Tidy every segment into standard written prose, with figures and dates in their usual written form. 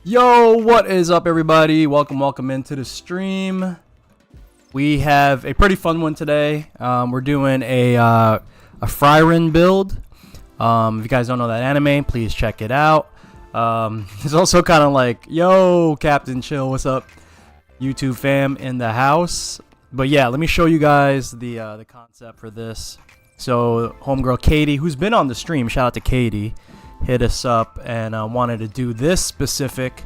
Yo, what is up, everybody? Welcome into the stream. We have a pretty fun one today. We're doing a Frieren build. If you guys don't know that anime, please check it out. It's also kind of like, yo, Captain Chill, what's up, YouTube fam in the house. But yeah, let me show you guys the concept for this. So, homegirl Kady, who's been on the stream, shout out to Kady, hit us up and wanted to do this specific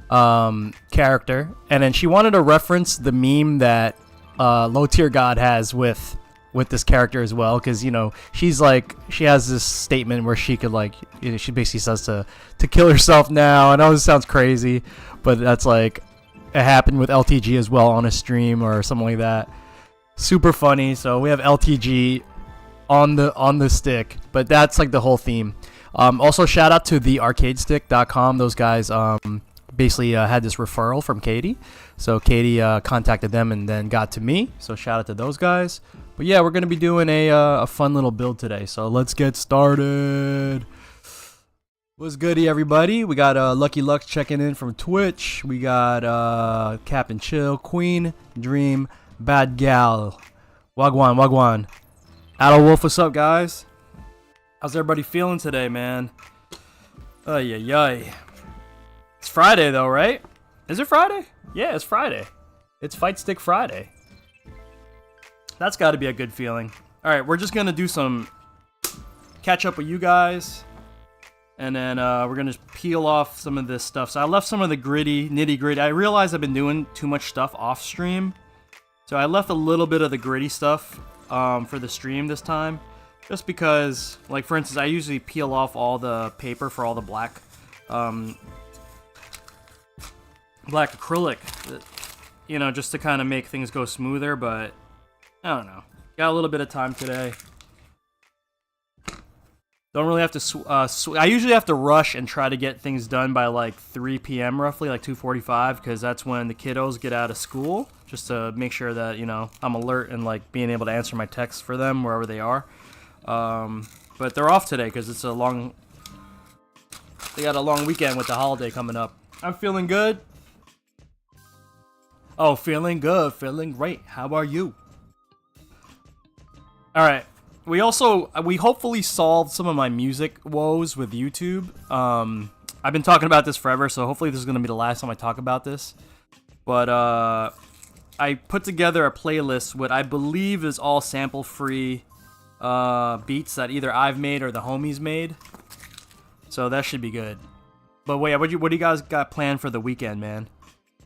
character, and then she wanted to reference the meme that Low Tier God has with this character as well, because she has this statement where she could she basically says to kill herself now. I know this sounds crazy, but that's like it happened with LTG as well on a stream or something like that. Super funny. So we have LTG on the stick, but that's like the whole theme. Also shout out to thearcadestick.com. Those guys basically had this referral from Kady, so Kady contacted them and then got to me, so shout out to those guys. But yeah, we're gonna be doing a fun little build today, so let's get started. What's goody, everybody? We got Lucky Luck checking in from Twitch. We got Captain Chill, Queen Dream, Bad Gal, Wagwan. Addo Wolf, what's up, guys? How's everybody feeling today, man? Ay. It's Friday, though, right? Is it Friday? Yeah, it's Friday. It's Fightstick Friday. That's got to be a good feeling. All right, we're just going to do some catch up with you guys. And then we're going to peel off some of this stuff. So I left some of the nitty-gritty. I realized I've been doing too much stuff off stream. So I left a little bit of the gritty stuff for the stream this time, just because, like, for instance, I usually peel off all the paper for all the black acrylic, just to kind of make things go smoother, but I don't know. Got a little bit of time today. Don't really have to I usually have to rush and try to get things done by like 3 p.m. roughly, like 2:45, because that's when the kiddos get out of school, just to make sure that, I'm alert and like being able to answer my texts for them wherever they are. But they're off today because it's they got a long weekend with the holiday coming up. I'm feeling good. Oh, feeling good, feeling great. How are you? All right. We hopefully solved some of my music woes with YouTube. I've been talking about this forever, so hopefully this is going to be the last time I talk about this. But I put together a playlist with, I believe, is all sample-free beats that either I've made or the homies made. So that should be good. But wait, what do you guys got planned for the weekend, man?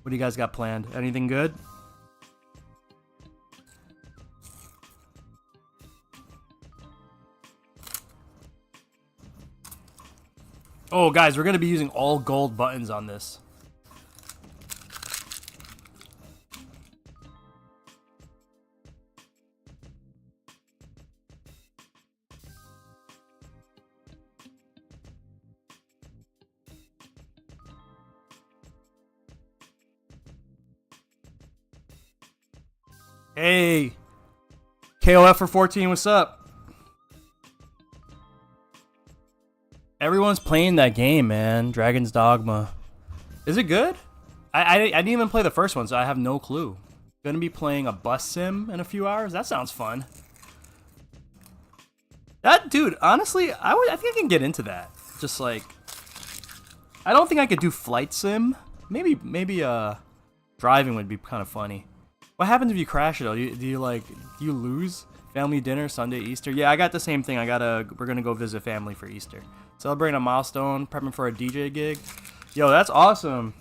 What do you guys got planned? Anything good? Oh, guys, we're going to be using all gold buttons on this. Hey, KOF for 14, what's up? Everyone's playing that game, man. Dragon's Dogma. Is it good? I didn't even play the first one, so I have no clue. Gonna be playing a bus sim in a few hours? That sounds fun. That, dude, honestly, I think I can get into that. Just like, I don't think I could do flight sim. Maybe driving would be kind of funny. What happens if you crash it though? Do you lose? Family dinner, Sunday, Easter? Yeah, I got the same thing. We're gonna go visit family for Easter. Celebrating a milestone, prepping for a DJ gig. Yo, that's awesome.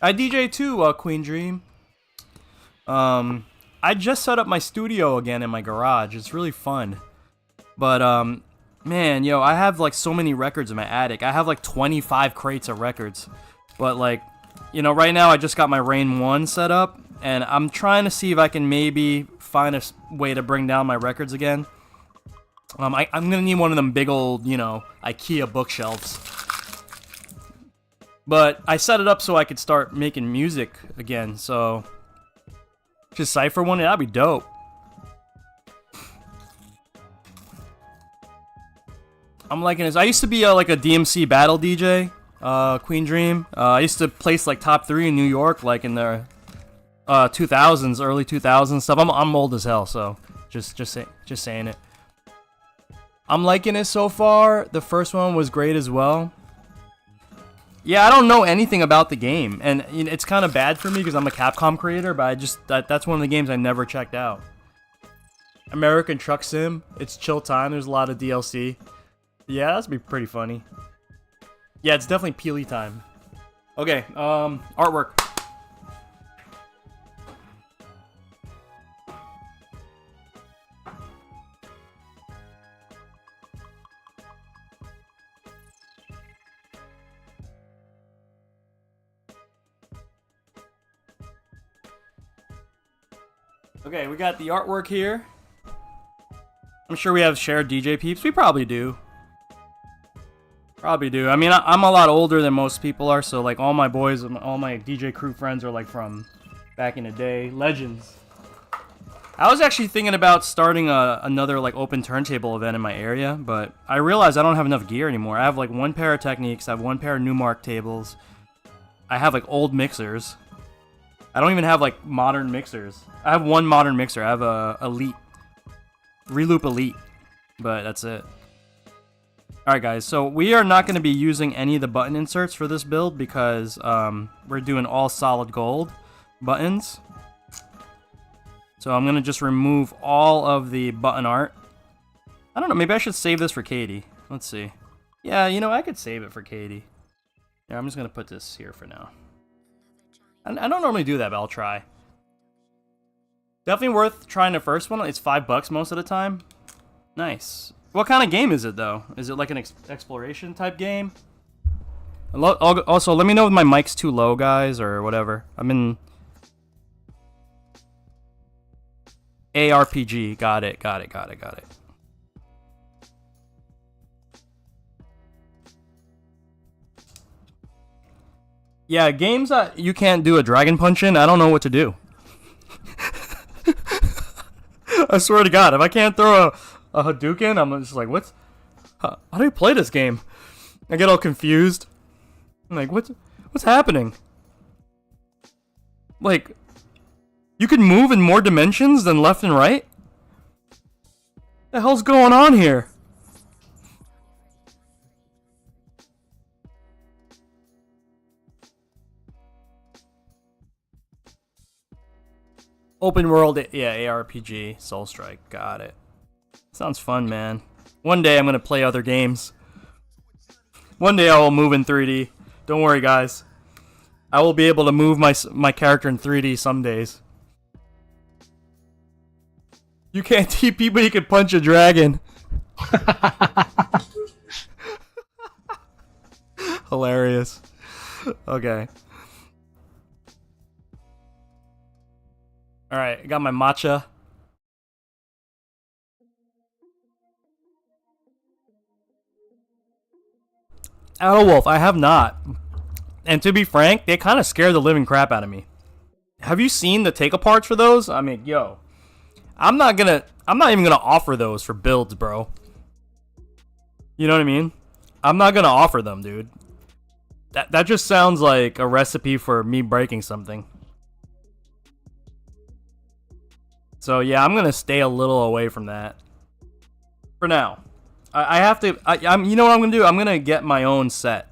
I DJ too, Queen Dream. I just set up my studio again in my garage. It's really fun. But man, yo, I have like so many records in my attic. I have like 25 crates of records. But like, right now I just got my Rain 1 set up, and I'm trying to see if I can maybe find a way to bring down my records again. I'm gonna need one of them big old, IKEA bookshelves. But I set it up so I could start making music again, so just Cypher one, that'd be dope. I'm liking this. I used to be like a DMC battle DJ, Queen Dream. I used to place like top 3 in New York, like in the 2000s, early 2000s stuff. I'm old as hell, so just saying it. I'm liking it so far. The first one was great as well. Yeah, I don't know anything about the game, and it's kind of bad for me because I'm a Capcom creator, but that's one of the games I never checked out. American Truck Sim. It's chill time. There's a lot of DLC. Yeah, that's be pretty funny. Yeah, it's definitely Peely time. Okay, artwork. Okay, we got the artwork here. I'm sure we have shared DJ peeps. We probably do. Probably do. I mean, I'm a lot older than most people are, so like all my boys, all my DJ crew friends are like from back in the day. Legends. I was actually thinking about starting another like open turntable event in my area, but I realized I don't have enough gear anymore. I have like 1 pair of Techniques, I have 1 pair of Newmark tables. I have like old mixers. I don't even have like modern mixers. I have 1 modern mixer. I have a Elite. Reloop Elite. But that's it. Alright guys, so we are not going to be using any of the button inserts for this build because we're doing all solid gold buttons. So I'm going to just remove all of the button art. I don't know, maybe I should save this for Kady. Let's see. Yeah, you know, I could save it for Kady. Yeah, I'm just going to put this here for now. I don't normally do that, but I'll try. Definitely worth trying the first one. It's $5 most of the time. Nice. What kind of game is it, though? Is it like an exploration type game? Also, let me know if my mic's too low, guys, or whatever. I'm in... ARPG. Got it. Yeah, games that you can't do a dragon punch in, I don't know what to do. I swear to God, if I can't throw a Hadouken, I'm just like, how do you play this game? I get all confused. I'm like, what's happening? Like, you can move in more dimensions than left and right? What the hell's going on here? Open world, yeah, ARPG, Soul Strike, got it. Sounds fun, man. One day I'm gonna play other games. One day I will move in 3D. Don't worry, guys. I will be able to move my character in 3D some days. You can't TP, but you can punch a dragon. Hilarious. Okay. Alright, I got my matcha. Owl Wolf, I have not. And to be frank, they kind of scare the living crap out of me. Have you seen the take-aparts for those? I mean, yo. I'm not even gonna offer those for builds, bro. You know what I mean? I'm not gonna offer them, dude. That just sounds like a recipe for me breaking something. So yeah, I'm gonna stay a little away from that for now. I have to. You know what I'm gonna do? I'm gonna get my own set.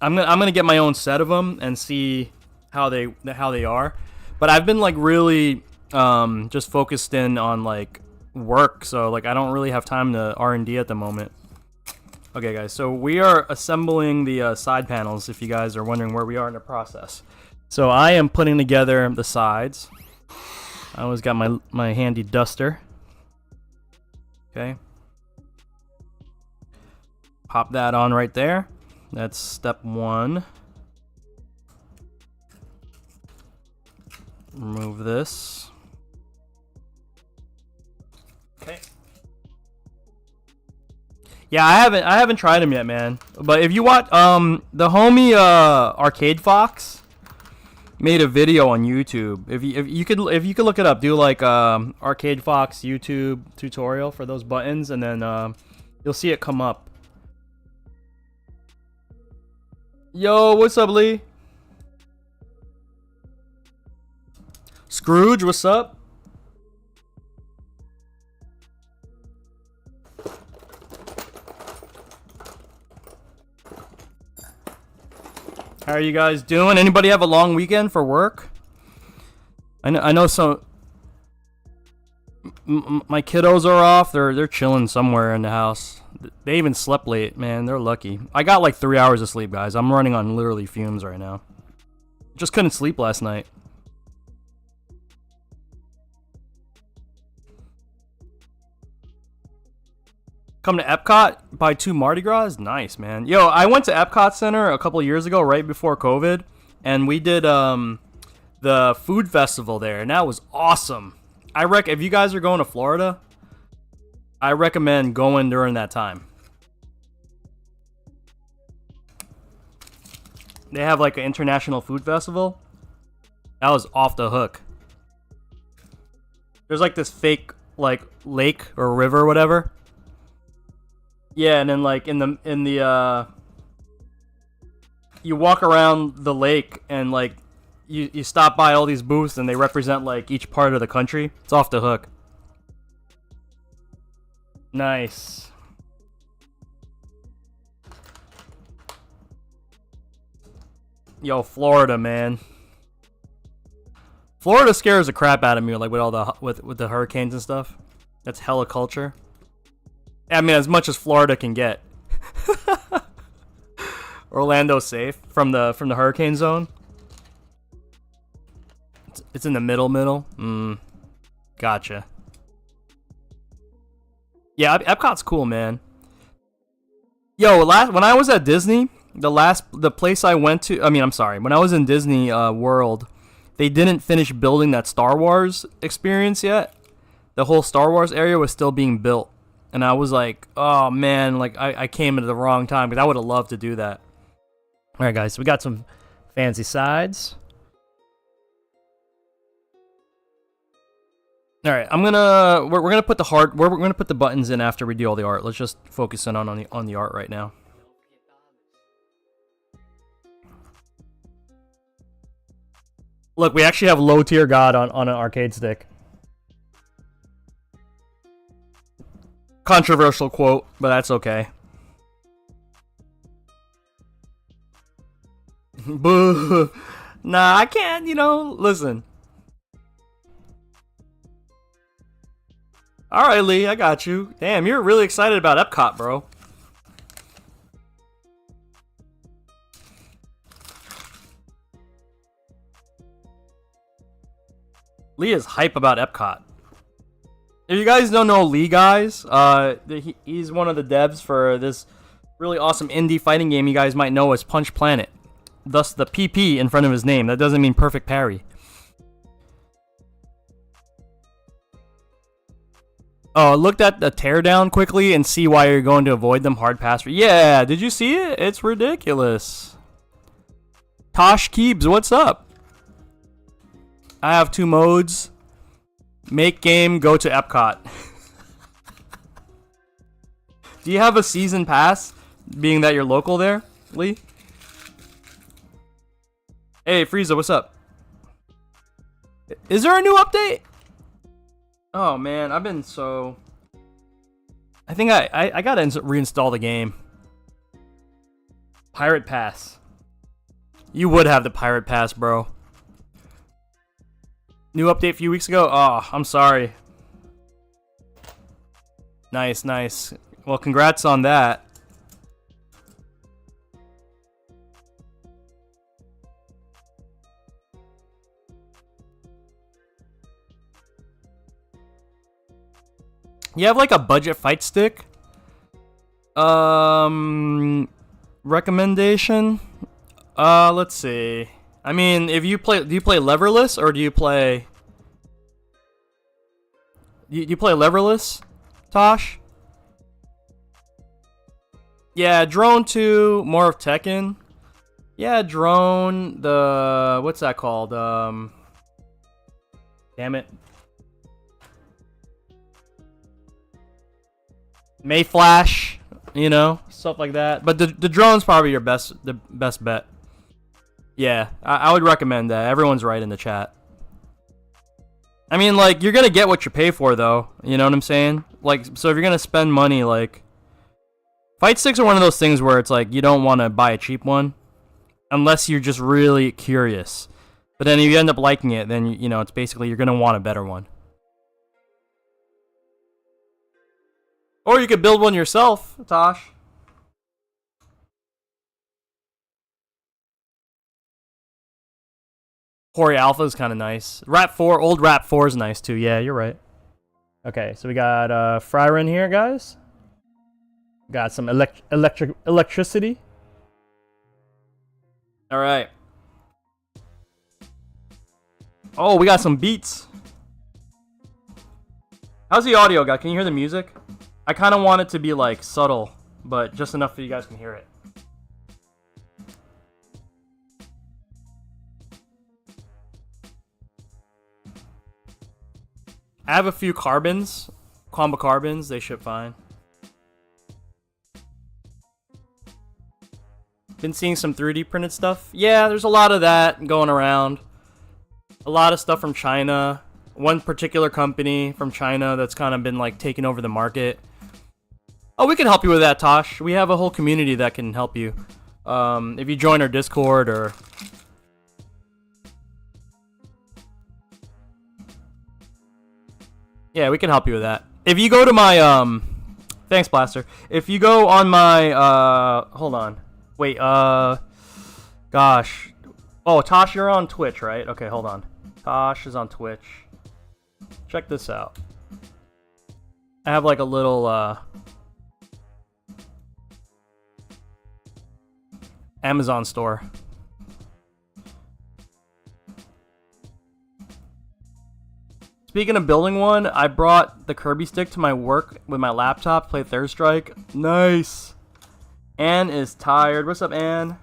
I'm gonna get my own set of them and see how they are. But I've been like really just focused in on like work, so like I don't really have time to R&D at the moment. Okay, guys, so we are assembling the side panels. If you guys are wondering where we are in the process. So I am putting together the sides. I always got my handy duster. Okay. Pop that on right there. That's step 1. Remove this. Okay. Yeah, I haven't tried them yet, man. But if you watch the homie Arcade Fox made a video on YouTube. If you could look it up, do like Arcade Fox YouTube tutorial for those buttons, and then you'll see it come up. Yo, what's up, Lee? Scrooge, what's up? How are you guys doing? Anybody have a long weekend for work? I know some. My kiddos are off. They're chilling somewhere in the house. They even slept late, man. They're lucky. I got like 3 hours of sleep, guys. I'm running on literally fumes right now. Just couldn't sleep last night. Come to Epcot, buy 2 Mardi Gras? Nice, man. Yo, I went to Epcot Center a couple years ago, right before COVID, and we did the food festival there, and that was awesome. If you guys are going to Florida, I recommend going during that time. They have like an international food festival. That was off the hook. There's like this fake like lake or river or whatever. Yeah, and then like in the you walk around the lake and like you stop by all these booths and they represent like each part of the country. It's off the hook. Nice. Yo, Florida, man. Florida scares the crap out of me, like with all the with the hurricanes and stuff. That's hella culture. I mean, as much as Florida can get. Orlando's safe from the hurricane zone. It's in the middle. Gotcha. Yeah, Epcot's cool, man. Yo, when I was at Disney, the place I went to, when I was in Disney World, they didn't finish building that Star Wars experience yet. The whole Star Wars area was still being built. And I was like, oh man, like I came at the wrong time because I would have loved to do that. All right, guys, so we got some fancy sides. All right, we're gonna put we're gonna put the buttons in after we do all the art. Let's just focus in on the art right now. Look, we actually have low tier God on an arcade stick. Controversial quote, but that's okay. Boo. Nah, I can't, listen. Alright, Lee, I got you. Damn, you're really excited about Epcot, bro. Lee is hype about Epcot. If you guys don't know Lee, guys, he's one of the devs for this really awesome indie fighting game you guys might know as Punch Planet. Thus the PP in front of his name. That doesn't mean perfect parry. Oh, looked at the teardown quickly and see why you're going to avoid them hard pass. Yeah, did you see it? It's ridiculous. Tosh Keebs, what's up? I have 2 modes. Make game, go to Epcot. Do you have a season pass, being that you're local there, Lee? Hey, Frieza, what's up? Is there a new update? Oh, man, I've been so... I think I gotta reinstall the game. Pirate Pass. You would have the Pirate Pass, bro. New update a few weeks ago? Oh, I'm sorry. Nice, nice. Well, congrats on that. You have like a budget fight stick? Recommendation? Let's see. I mean, do you play leverless or do you play... You play leverless, Tosh? Yeah, Drone 2, more of Tekken. Yeah, Drone, what's that called? Damn it. Mayflash. you know, stuff like that. But the drone's probably the best bet. Yeah, I would recommend that. Everyone's right in the chat. I mean, like, you're gonna get what you pay for, though. You know what I'm saying? Like, so if you're gonna spend money, like, fight sticks are one of those things where it's like you don't want to buy a cheap one unless you're just really curious. But then if you end up liking it, then you know it's basically you're gonna want a better one. Or you could build one yourself, Tosh. Hori Alpha is kind of nice. Rap 4, old Rap 4 is nice too. Yeah, you're right. Okay, so we got Frieren here, guys. Got some electricity. All right. Oh, we got some beats. How's the audio, guy? Can you hear the music? I kind of want it to be like subtle, but just enough that you guys can hear it. I have a few carbons, combo carbons. They ship fine. Been seeing some 3D printed stuff. Yeah, there's a lot of that going around. A lot of stuff from China. One particular company from China that's kind of been like taking over the market. Oh, we can help you with that, Tosh. We have a whole community that can help you. If you join our Discord or... Yeah, we can help you with that. If you go to my, thanks, Blaster. If you go on my, hold on. Wait, gosh. Oh, Tosh, you're on Twitch, right? Okay, hold on. Tosh is on Twitch. Check this out. I have like a little, Amazon store. Speaking of building one, I brought the Kirby stick to my work with my laptop, play Third Strike. Nice. Ann is tired. What's up, Ann?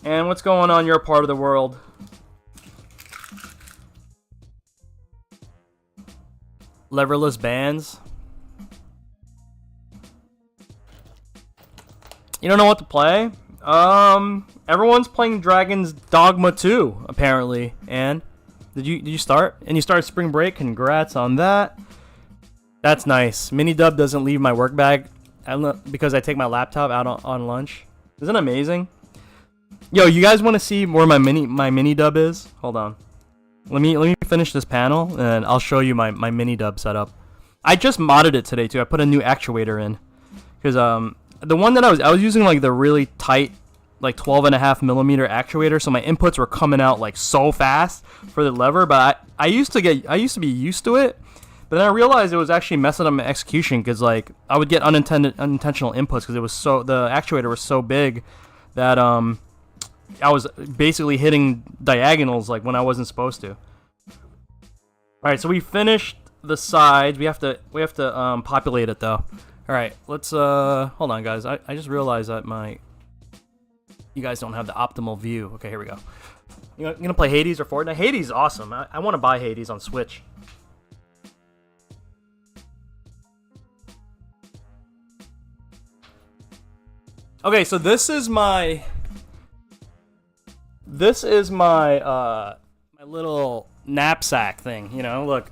Ann, what's going on your part of the world? Leverless bands. You don't know what to play? Everyone's playing Dragon's Dogma 2, apparently, Ann. Did you start? And you started spring break? Congrats on that. That's nice. Mini dub doesn't leave my work bag because I take my laptop out on lunch. Isn't that amazing? Yo, you guys want to see where my mini dub is? Hold on. Let me finish this panel and I'll show you my mini dub setup. I just modded it today too. I put a new actuator in because the one that I was using like the really tight like 12.5mm actuator, so my inputs were coming out like so fast for the lever, but I used to be used to it, but then I realized it was actually messing up my execution because like I would get unintentional inputs because the actuator was so big that I was basically hitting diagonals like when I wasn't supposed to. All right, so we finished the sides. We have to populate it though. All right, let's hold on, guys. I just realized that you guys don't have the optimal view. Okay, here we go. You gonna play Hades or Fortnite? Hades is awesome. I want to buy Hades on Switch. Okay, so this is my my little knapsack thing. You know, look.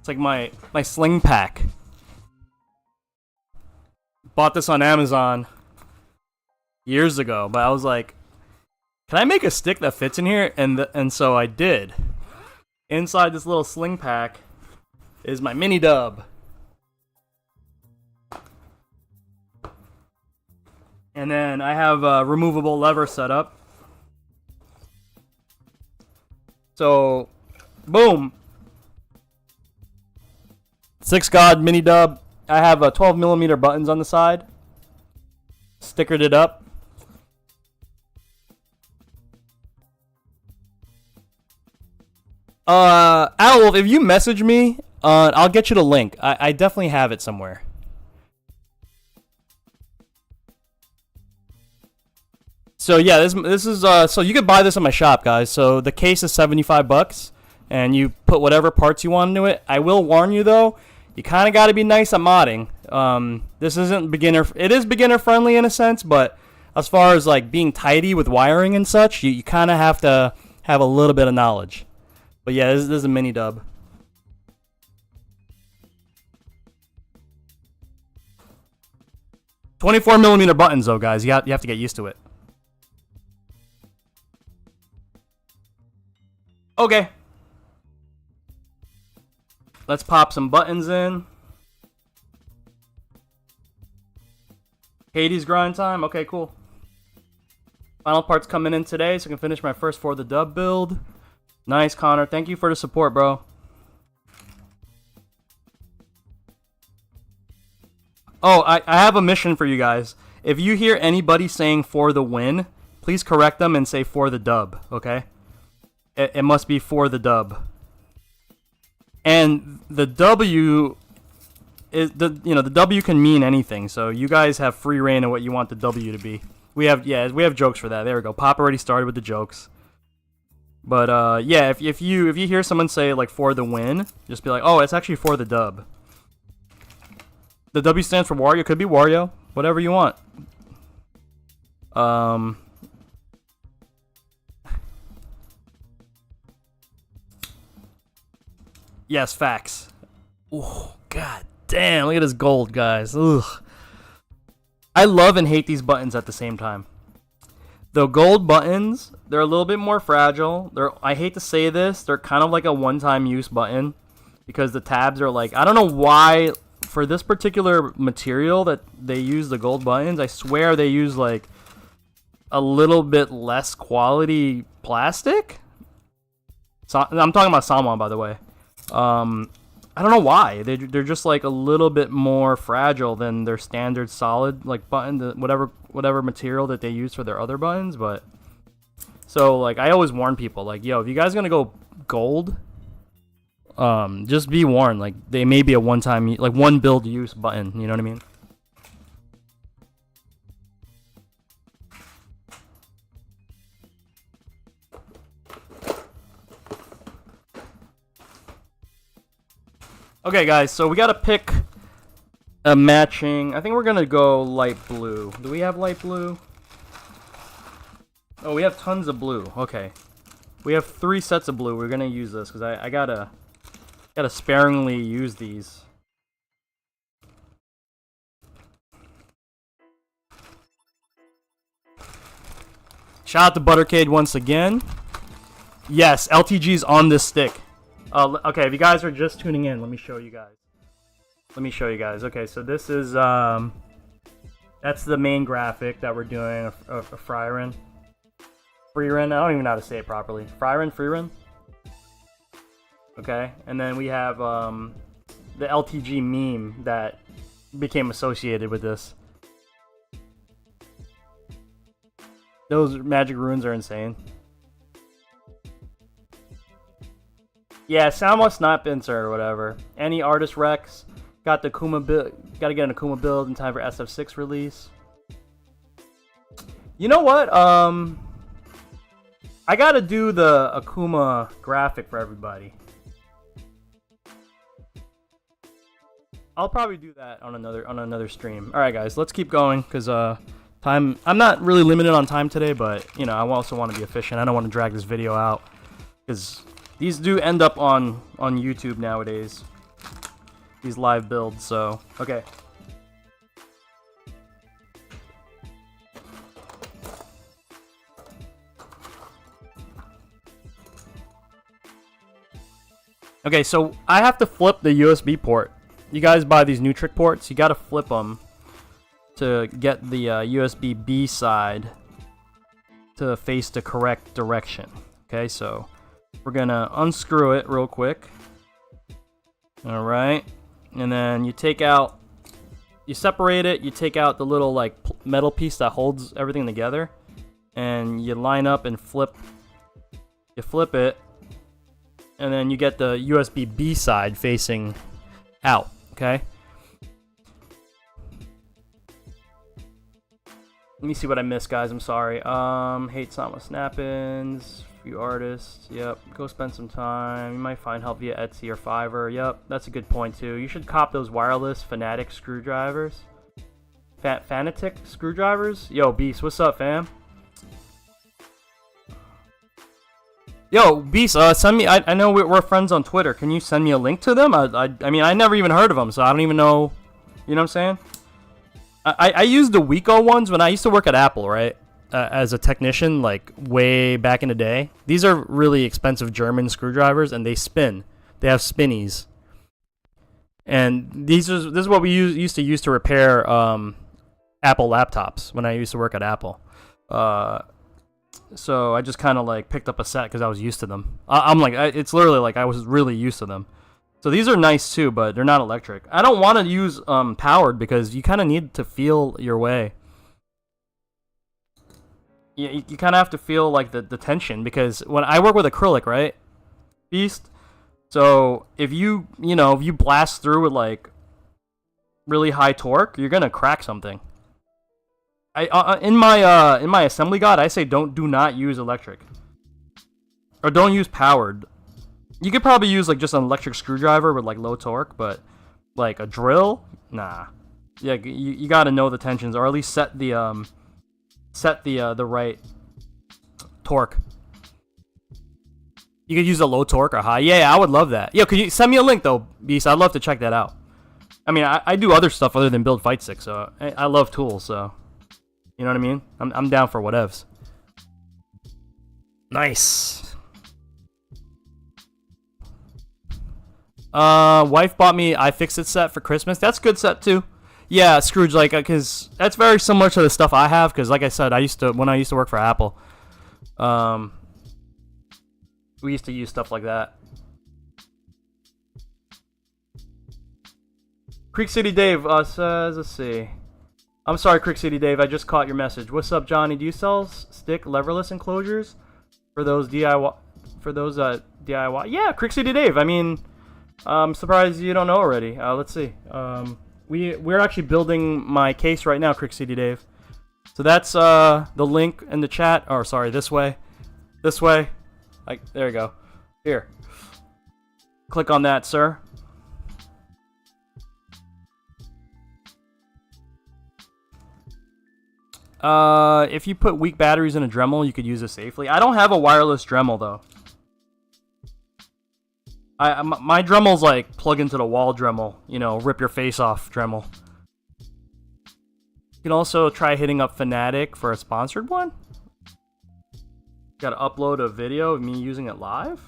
It's like my sling pack. Bought this on Amazon years ago, but I was like, can I make a stick that fits in here? And so I did. Inside this little sling pack is my mini dub. And then I have a removable lever set up. So, boom. 6 God mini dub. I have 12mm buttons on the side. Stickered it up. Owl, if you message me, I'll get you the link. I definitely have it somewhere. So yeah, this is so you could buy this in my shop, guys. So the case is $75, and you put whatever parts you want into it. I will warn you though, you kind of got to be nice at modding. This isn't beginner. It is beginner friendly in a sense, but as far as like being tidy with wiring and such, you kind of have to have a little bit of knowledge. But yeah, this is a mini dub. $24mm buttons though, guys. You have to get used to it. Okay. Let's pop some buttons in. Kady's grind time. Okay, cool. Final parts coming in today, so I can finish my first for the dub build. Nice, Connor. Thank you for the support, bro. Oh, I have a mission for you guys. If you hear anybody saying for the win, please correct them and say for the dub, okay? It must be for the dub. And the W is the W can mean anything. So you guys have free reign of what you want the W to be. We have jokes for that. There we go. Pop already started with the jokes. But yeah, if you hear someone say like for the win, just be like, "Oh, it's actually for the dub." The W stands for Wario. Could be Wario. Whatever you want. Yes, facts. Oh, god damn. Look at this gold, guys. Ugh. I love and hate these buttons at the same time. The gold buttons, they're a little bit more fragile. I hate to say this, they're kind of like a one-time use button because the tabs are like, I don't know why for this particular material that they use the gold buttons, I swear they use like a little bit less quality plastic. So, I'm talking about Salmon, by the way. I don't know why. They're just like a little bit more fragile than their standard solid like button, whatever material that they use for their other buttons. But so like I always warn people like, yo, if you guys gonna go gold, just be warned. Like they may be a one-time, like one build use button. You know what I mean? Okay, guys, so we gotta pick a matching. I think we're gonna go light blue. Do we have light blue? Oh, we have tons of blue. Okay, we have 3 sets of blue. We're gonna use this because I gotta sparingly use these. Shout out to Buttercade once again. Yes, LTG's on this stick. Okay, if you guys are just tuning in, let me show you guys. Okay, so this is that's the main graphic that we're doing of Frieren. Frieren, I don't even know how to say it properly. Frieren. Okay, and then we have the LTG meme that became associated with this. Those magic runes are insane. Yeah, sound must not be insert or whatever. Any artist Rex. Got the Akuma build. Got to get an Akuma build in time for SF6 release. You know what? I gotta do the Akuma graphic for everybody. I'll probably do that on another stream. All right, guys, let's keep going because time. I'm not really limited on time today, but you know, I also want to be efficient. I don't want to drag this video out because these do end up on YouTube nowadays. These live builds, so okay. Okay, so I have to flip the USB port. You guys buy these new trick ports, you gotta flip them to get the USB B side to face the correct direction. Okay, so we're gonna unscrew it real quick. Alright, and then you separate it, you take out the little like metal piece that holds everything together, and you line up and flip it, and then you get the USB B side facing out, okay? Let me see what I missed, guys, I'm sorry. Hate Sama Snappins, few artists. Yep. Go spend some time. You might find help via Etsy or Fiverr. Yep. That's a good point too. You should cop those wireless Fanatic screwdrivers. Fanatic screwdrivers? Yo, Beast, what's up, fam? Yo, Beast, send me. I know we're friends on Twitter. Can you send me a link to them? I mean, I never even heard of them, so I don't even know. You know what I'm saying? I used the Wiko ones when I used to work at Apple, right? As a technician, like way back in the day. These are really expensive German screwdrivers, and they spin. They have spinnies. And this is what we used to use to repair Apple laptops when I used to work at Apple. So I just kind of like picked up a set because I was used to them. I'm like, it's literally like I was really used to them. So these are nice too, but they're not electric. I don't want to use powered because you kind of need to feel your way. You kind of have to feel like the tension, because when I work with acrylic, right, Beast? So if you blast through with like really high torque, you're gonna crack something. In my assembly guide, I say do not use electric, or don't use powered. You could probably use like just an electric screwdriver with like low torque, but like a drill, nah. Yeah, you got to know the tensions, or at least set the right torque. You could use a low torque or high. Yeah, I would love that. Yo, could you send me a link though, Beast? I'd love to check that out. I mean, I do other stuff other than build Fightstick, so I love tools, so you know what I mean? I'm down for whatevs. Nice. Wife bought me iFixit set for Christmas. That's a good set too. Yeah, Scrooge, like, cause that's very similar to the stuff I have. Cause like I said, when I used to work for Apple, we used to use stuff like that. Creek City Dave says, let's see. I'm sorry, Creek City Dave. I just caught your message. What's up, Johnny? Do you sell stick leverless enclosures for those DIY? DIY? Yeah, Creek City Dave. I mean, I'm surprised you don't know already. Let's see. We're actually building my case right now, Creek City Dave. So that's the link in the chat. Or sorry, this way. This way. Like, there you go. Here. Click on that, sir. If you put weak batteries in a Dremel, you could use it safely. I don't have a wireless Dremel though. My Dremel's like plug into the wall Dremel, you know, rip your face off Dremel. You can also try hitting up Fanatic for a sponsored one. Gotta upload a video of me using it live.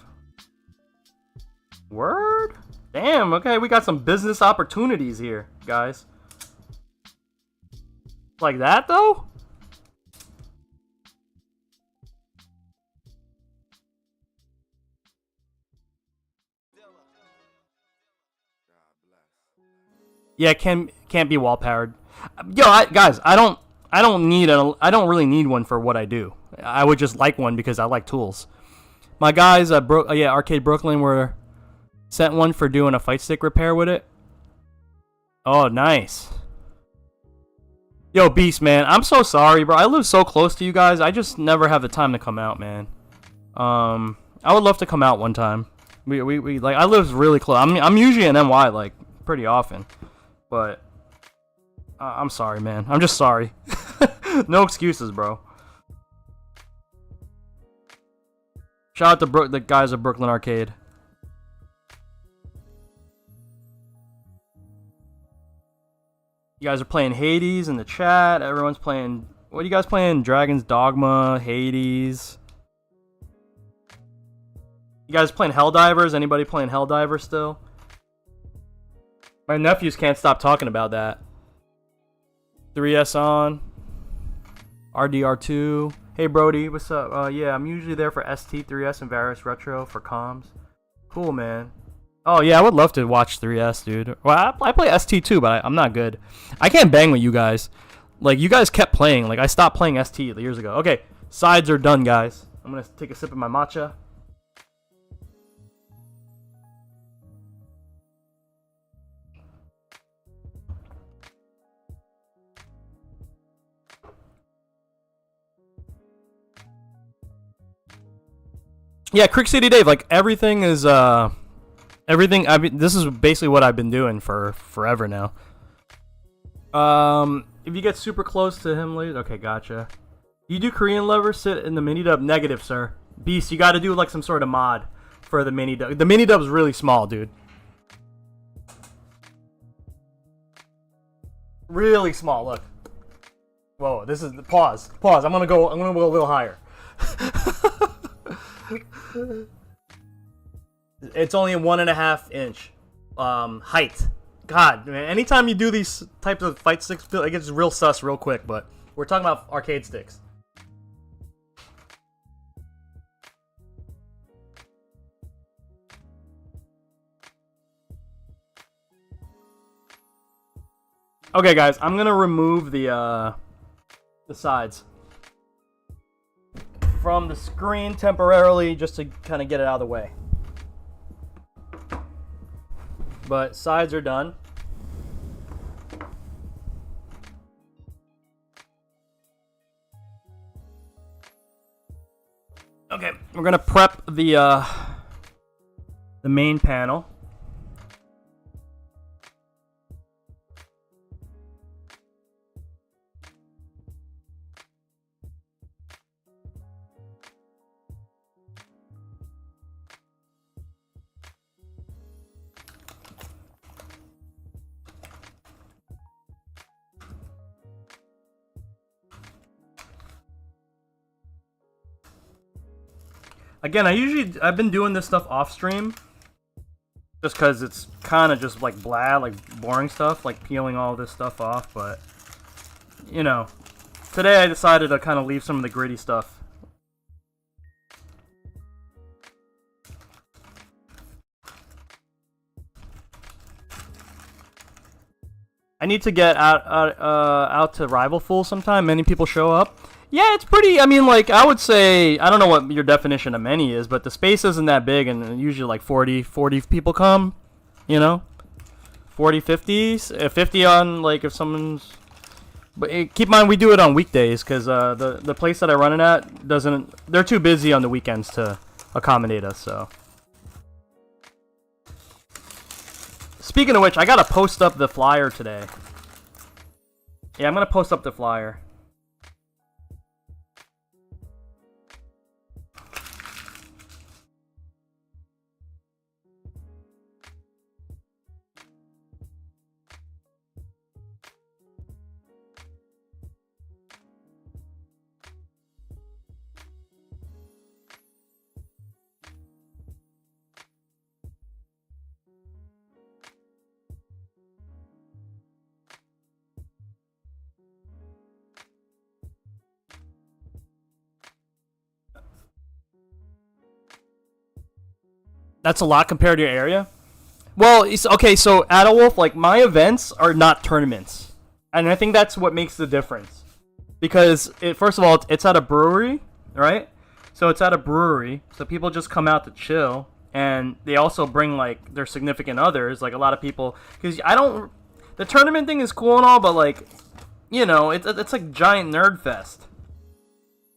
Word? Damn, okay, we got some business opportunities here, guys. Like that though? Yeah, can't be wall powered. Yo, guys, I don't really need one for what I do. I would just like one because I like tools. My guys at Arcade Brooklyn were sent one for doing a fight stick repair with it. Oh, nice. Yo, Beast, man, I'm so sorry, bro. I live so close to you guys. I just never have the time to come out, man. I would love to come out one time. We like, I live really close. I'm usually in NY like pretty often. But I'm sorry, man. I'm just sorry. No excuses, bro. Shout out to the guys at Brooklyn Arcade. You guys are playing Hades in the chat. Everyone's playing... What are you guys playing? Dragon's Dogma, Hades. You guys playing Helldivers? Anybody playing Helldivers still? My nephews can't stop talking about that. 3S on. RDR2. Hey Brody, what's up? Yeah, I'm usually there for ST, 3S, and various retro for comms. Cool, man. Oh yeah, I would love to watch 3S, dude. Well, I play ST too, but I'm not good. I can't bang with you guys. Like, you guys kept playing. Like, I stopped playing ST years ago. Okay, sides are done, guys. I'm gonna take a sip of my matcha. Yeah, Crick City Dave. Like everything is everything. I mean, this is basically what I've been doing for forever now. If you get super close to him, okay, gotcha. You do Korean lever sit in the mini dub? Negative, sir. Beast, you got to do like some sort of mod for the mini dub. The mini dub's really small, dude. Really small. Look. Whoa, this is pause. Pause. I'm gonna go a little higher. It's only a 1.5 inch height. God, man, anytime you do these types of fight sticks, it gets real sus real quick, but we're talking about arcade sticks. Okay, guys, I'm gonna remove the sides from the screen temporarily just to kind of get it out of the way. But sides are done. Okay, we're gonna prep the main panel. Again, I've been doing this stuff off stream, just because it's kind of just like blah, like boring stuff, like peeling all this stuff off. But you know, today I decided to kind of leave some of the gritty stuff. I need to get out to Rival Fool sometime. Many people show up. Yeah, it's pretty, I mean, like, I would say, I don't know what your definition of many is, but the space isn't that big, and usually, like, 40 people come, you know? 40, 50, 50 on, like, if someone's... But keep in mind, we do it on weekdays, because the place that I run it at doesn't... They're too busy on the weekends to accommodate us, so... Speaking of which, I gotta post up the flyer today. Yeah, I'm gonna post up the flyer. That's a lot compared to your area? Well, okay, so Adawolf, like, my events are not tournaments. And I think that's what makes the difference. Because, first of all, it's at a brewery, right? So it's at a brewery, so people just come out to chill. And they also bring, like, their significant others, like, a lot of people. Because the tournament thing is cool and all, but, like, you know, it's like giant nerd fest.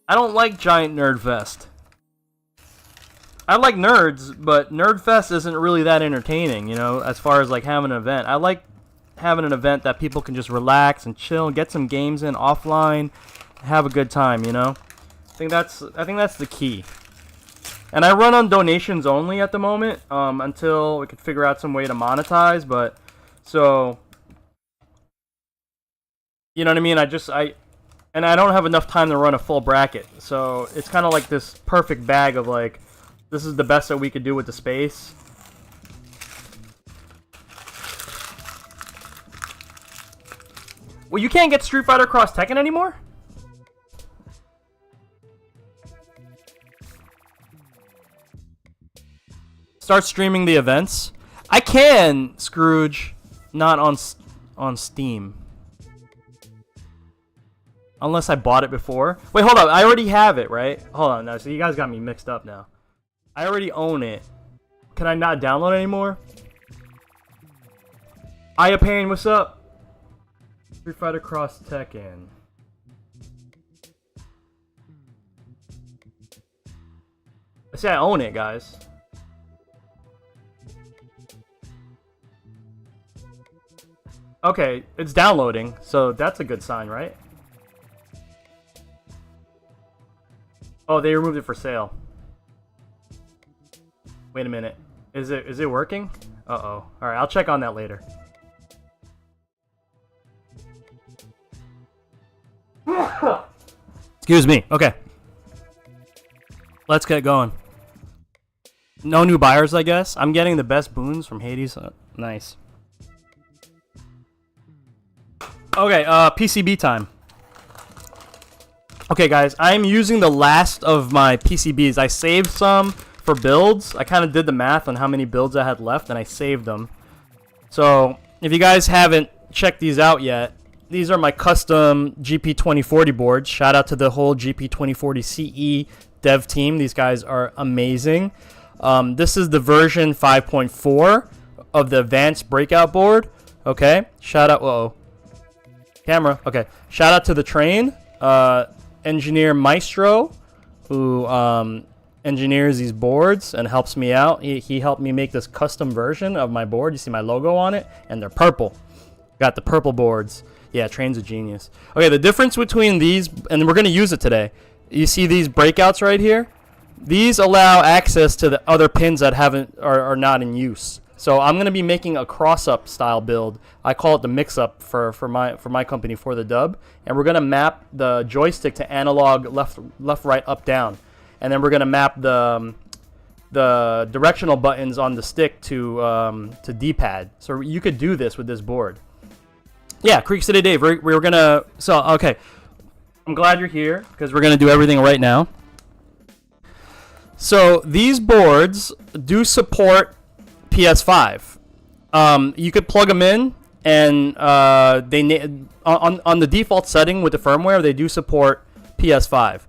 I don't like giant nerd fest. I like nerds, but Nerdfest isn't really that entertaining, you know, as far as like having an event. I like having an event that people can just relax and chill, get some games in offline, have a good time, you know. I think that's the key. And I run on donations only at the moment, until we can figure out some way to monetize, but so you know what I mean? And I don't have enough time to run a full bracket. So it's kind of like this perfect bag of like, this is the best that we could do with the space. Well, you can't get Street Fighter Cross Tekken anymore? Start streaming the events? I can, Scrooge, not on Steam. Unless I bought it before. Wait, hold up. I already have it, right? Hold on. No, so you guys got me mixed up now. I already own it. Can I not download it anymore? Aya Pain, what's up? Street Fighter Cross Tekken. I say I own it, guys. Okay, it's downloading, so that's a good sign, right? Oh, they removed it for sale. Wait a minute. Is it working? Uh-oh. Alright, I'll check on that later. Excuse me. Okay. Let's get going. No new buyers, I guess. I'm getting the best boons from Hades. Nice. Okay, PCB time. Okay, guys, I'm using the last of my PCBs. I saved some for builds. I kind of did the math on how many builds I had left, and I saved them. So, if you guys haven't checked these out yet, these are my custom GP2040 boards. Shout out to the whole GP2040 CE dev team. These guys are amazing. This is the version 5.4 of the advanced breakout board. Okay, shout out. Uh-oh. Camera. Okay. Shout out to the train engineer Maestro, who engineers these boards and helps me out. He helped me make this custom version of my board. You see my logo on it, and they're purple. Got the purple boards. Yeah, train's a genius. Okay, the difference between these, and we're going to use it today. You see these breakouts right here? These allow access to the other pins that are not in use. So I'm going to be making a cross-up style build. I call it the mix-up for my company, for the dub. And we're going to map the joystick to analog left, right, up, down. And then we're going to map the directional buttons on the stick to D-pad. So you could do this with this board. Yeah, Creek City Dave, we're going to... So, okay. I'm glad you're here, because we're going to do everything right now. So these boards do support PS5. You could plug them in, and on the default setting with the firmware, they do support PS5.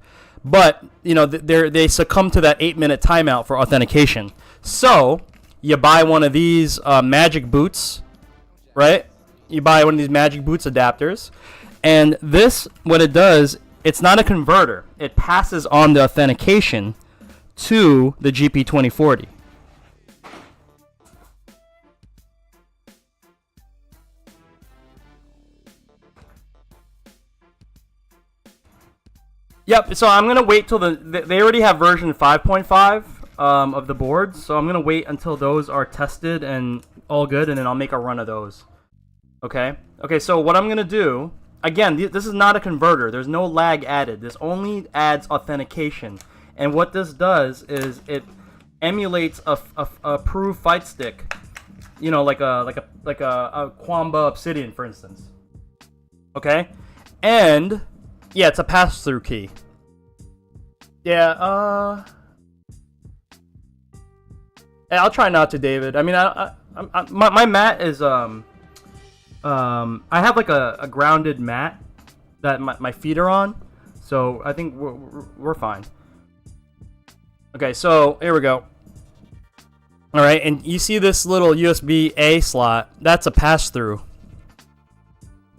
But you know they succumb to that 8-minute timeout for authentication. So you buy one of these Magic Boots, right? You buy one of these Magic Boots adapters, and this, what it does, it's not a converter. It passes on the authentication to the GP2040. Yep, so I'm going to wait till they already have version 5.5 of the boards, so I'm going to wait until those are tested and all good, and then I'll make a run of those. Okay? Okay, so what I'm going to do, again, this is not a converter. There's no lag added. This only adds authentication. And what this does is it emulates a approved Fightstick, you know, like a Quamba Obsidian, for instance. Okay, and yeah, it's a pass-through key. Yeah, I'll try not to, David. I mean, my mat is I have like a grounded mat that my feet are on, so I think we're fine. Okay, so here we go. All right, and you see this little USB-A slot? That's a pass-through.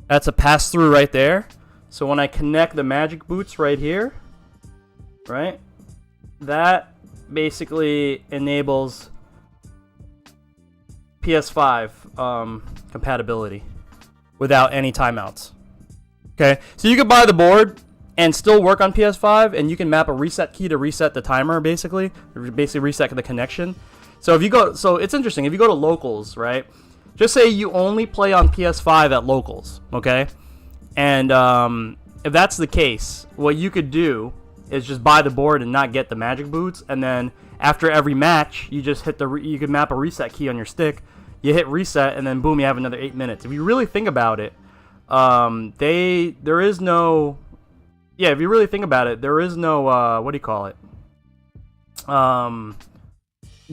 That's a pass-through right there. So when I connect the Magic Boots right here, right, that basically enables PS5 compatibility without any timeouts. Okay, so you could buy the board and still work on PS5, and you can map a reset key to reset the timer, basically reset the connection. So if you go, so it's interesting, if you go to locals, right, just say you only play on PS5 at locals, okay, and if that's the case, what you could do is just buy the board and not get the Magic Boots, and then after every match, you just hit you can map a reset key on your stick, you hit reset, and then boom, you have another 8 minutes. If you really think about it, there is no... Yeah, if you really think about it, there is no, what do you call it?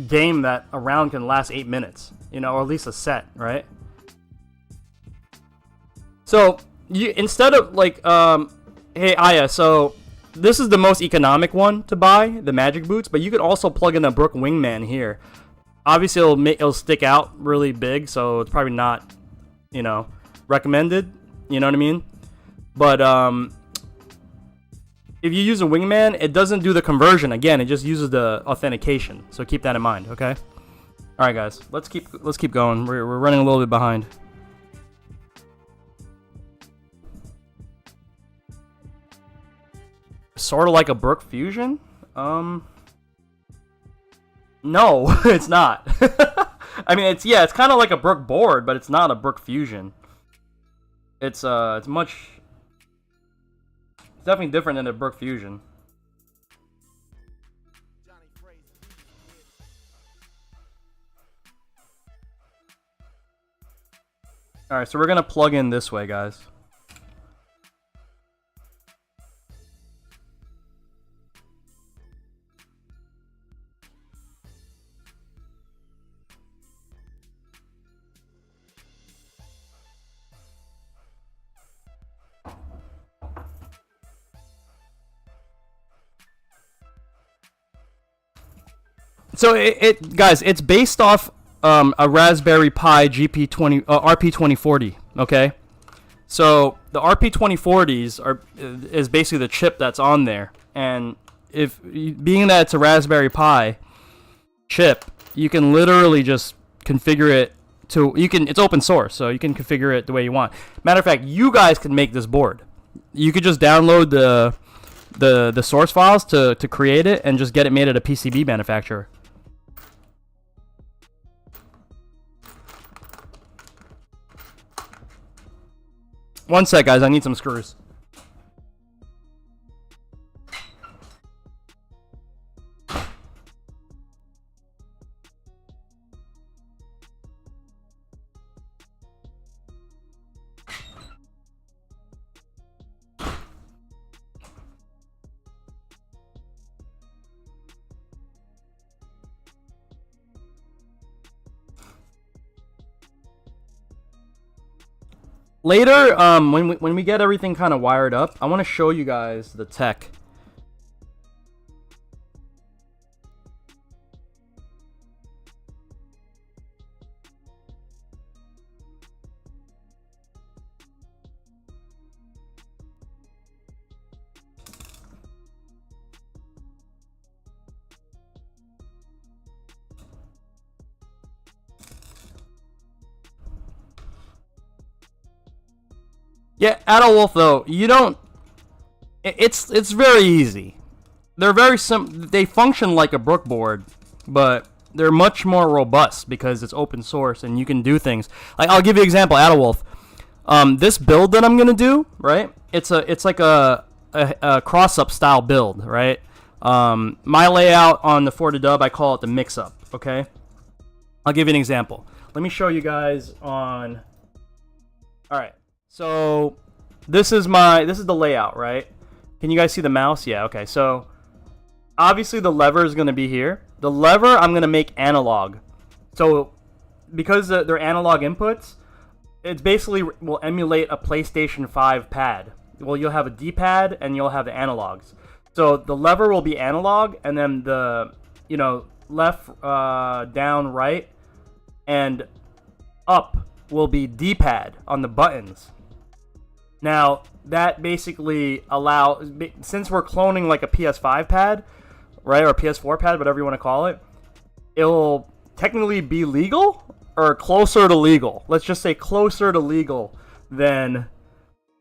Game that a round can last 8 minutes, you know, or at least a set, right? So, you instead of like, hey, Aya, so this is the most economic one to buy, the Magic Boots, but you could also plug in a Brook Wingman here. Obviously, it'll stick out really big, so it's probably not, you know, recommended, you know what I mean? But, if you use a wingman, it doesn't do the conversion. Again, it just uses the authentication. So keep that in mind, okay? All right, guys, let's keep going. We're running a little bit behind. Sort of like a Brook Fusion? No, it's not. I mean, it's kind of like a Brook board, but it's not a Brook Fusion. It's definitely different than a Brook Fusion. Alright, so we're gonna plug in this way, guys. So guys, it's based off a Raspberry Pi RP2040. Okay, so the RP2040s is basically the chip that's on there, and being that it's a Raspberry Pi chip, you can literally just configure it to it's open source, so you can configure it the way you want. Matter of fact, you guys can make this board. You could just download the source files to create it and just get it made at a PCB manufacturer. One sec, guys. I need some screws. Later, when we get everything kind of wired up, I want to show you guys the tech. Yeah, Adolwolf, though, you don't... It's very easy. They're very they function like a Brook board, but they're much more robust because it's open source and you can do things. Like, I'll give you an example, Adolwolf. This build that I'm gonna do, right? It's like a cross-up style build, right? My layout on the For2Dub, I call it the mix-up, okay? I'll give you an example. Let me show you guys on... Alright. So this is the layout, right? Can you guys see the mouse? Yeah, okay. So obviously the lever is going to be here. The lever I'm going to make analog. So because they're analog inputs, it basically will emulate a PlayStation 5 pad. Well, you'll have a D-pad and you'll have the analogs. So the lever will be analog, and then the left, down, right, and up will be D-pad on the buttons. Now, that basically since we're cloning like a PS5 pad, right, or a PS4 pad, whatever you want to call it, it'll technically be legal, or closer to legal. Let's just say closer to legal than,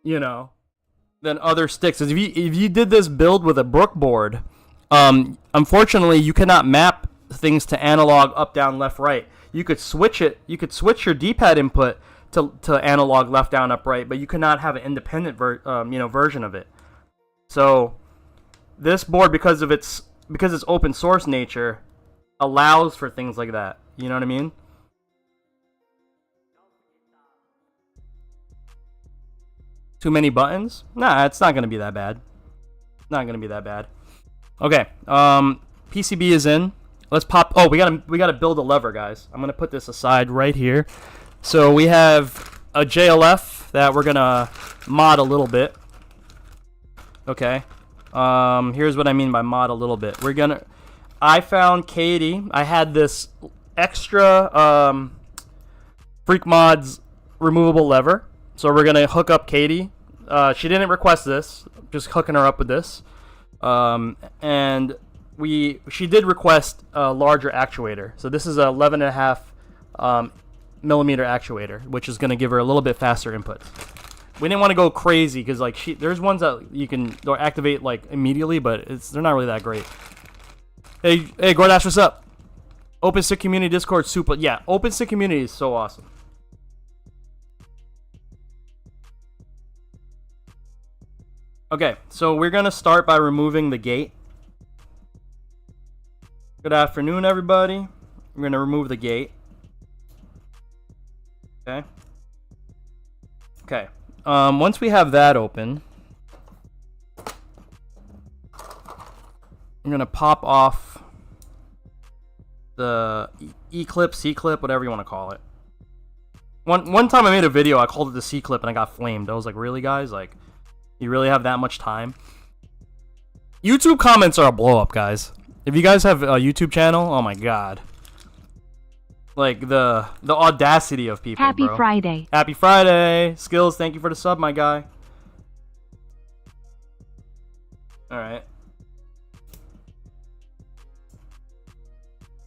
than other sticks. If you did this build with a Brook board, unfortunately, you cannot map things to analog, up, down, left, right. You could switch it. You could switch your D-pad input to analog, left, down, up, right, but you cannot have an independent version of it. So this board, because its open source nature, allows for things like that. You know what I mean? Too many buttons? Nah, it's not gonna be that bad. Not gonna be that bad. Okay. PCB is in. Let's pop. Oh, we gotta build a lever, guys. I'm gonna put this aside right here. So we have a JLF that we're gonna mod a little bit. Okay. Here's what I mean by mod a little bit. I found Kady. I had this extra Freak Mods removable lever. So we're gonna hook up Kady. She didn't request this. Just hooking her up with this. And she did request a larger actuator. So this is a 11.5 millimeter actuator, which is going to give her a little bit faster input. We didn't want to go crazy because like there's ones that you can activate like immediately, but they're not really that great. Hey Gordash, what's up? OpenStick community Discord, super. Yeah, OpenStick community is so awesome. Okay, so we're gonna start by removing the gate. Good afternoon, everybody. We're gonna remove the gate. Okay. Okay. Once we have that open, I'm gonna pop off the E-clip, C-clip, whatever you want to call it. One time I made a video, I called it the C-clip, and I got flamed. I was like, really, guys? Like, you really have that much time? YouTube comments are a blow-up, guys. If you guys have a YouTube channel, oh my god. Like, the audacity of people, Happy bro. Friday. Happy Friday. Skills, thank you for the sub, my guy. Alright.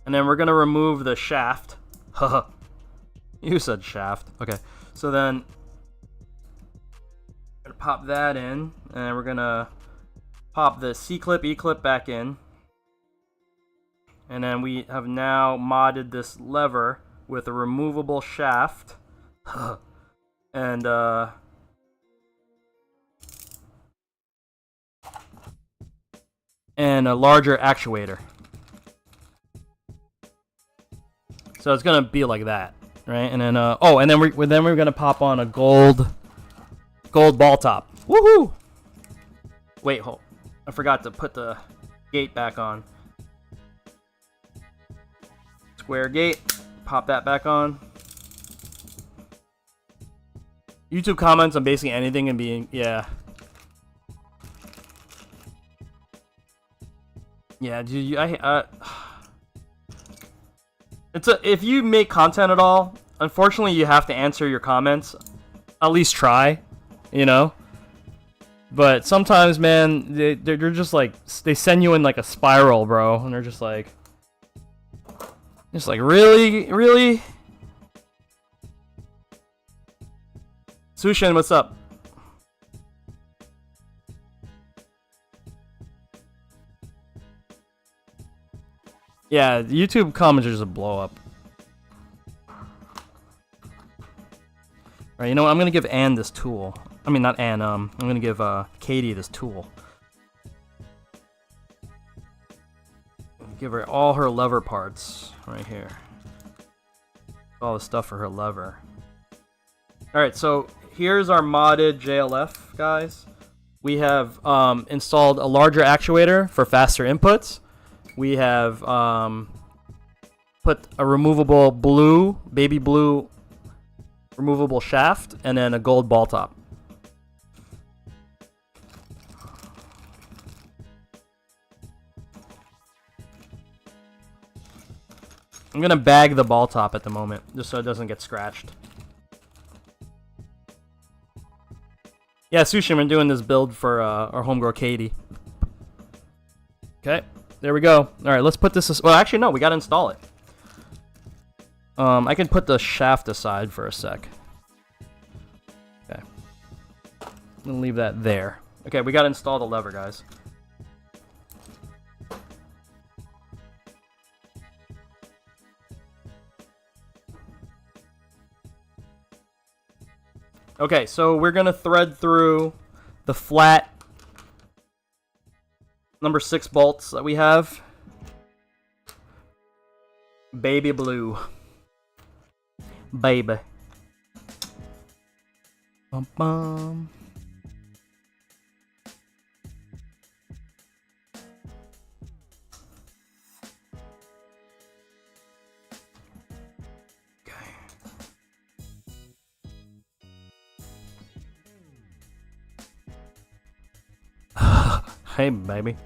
And then we're going to remove the shaft. Haha. You said shaft. Okay. So then, we're going to pop that in. And we're going to pop the C-clip, E-clip back in. And then we have now modded this lever with a removable shaft. And, and a larger actuator. So it's gonna be like that, right? And then, and then we're gonna pop on a gold ball top. Woohoo! Wait, hold. I forgot to put the gate back on. Square gate. Pop that back on. YouTube comments on basically anything and being, yeah. Yeah, dude, if you make content at all, unfortunately you have to answer your comments. At least try, you know? But sometimes, man, they're just like, they send you in like a spiral, bro. And they're just like, really? Really? Sushin, what's up? Yeah, YouTube comments are just a blow up. Alright, you know what? I'm gonna give Ann this tool. I mean, not Ann, I'm gonna give Kady this tool. Give her all her lever parts right here. All the stuff for her lever. Alright, so here's our modded JLF, guys. We have installed a larger actuator for faster inputs. We have put a removable baby blue removable shaft, and then a gold ball top. I'm gonna bag the ball top at the moment, just so it doesn't get scratched. Yeah, Sushi, I'm doing this build for our homegirl Kady. Okay, there we go. Alright, let's put this... Well, actually, no, we gotta install it. I can put the shaft aside for a sec. Okay. I'm gonna leave that there. Okay, we gotta install the lever, guys. Okay, so we're gonna thread through the flat number 6 bolts that we have. Baby blue. Baby. Bum bum. Hey, baby.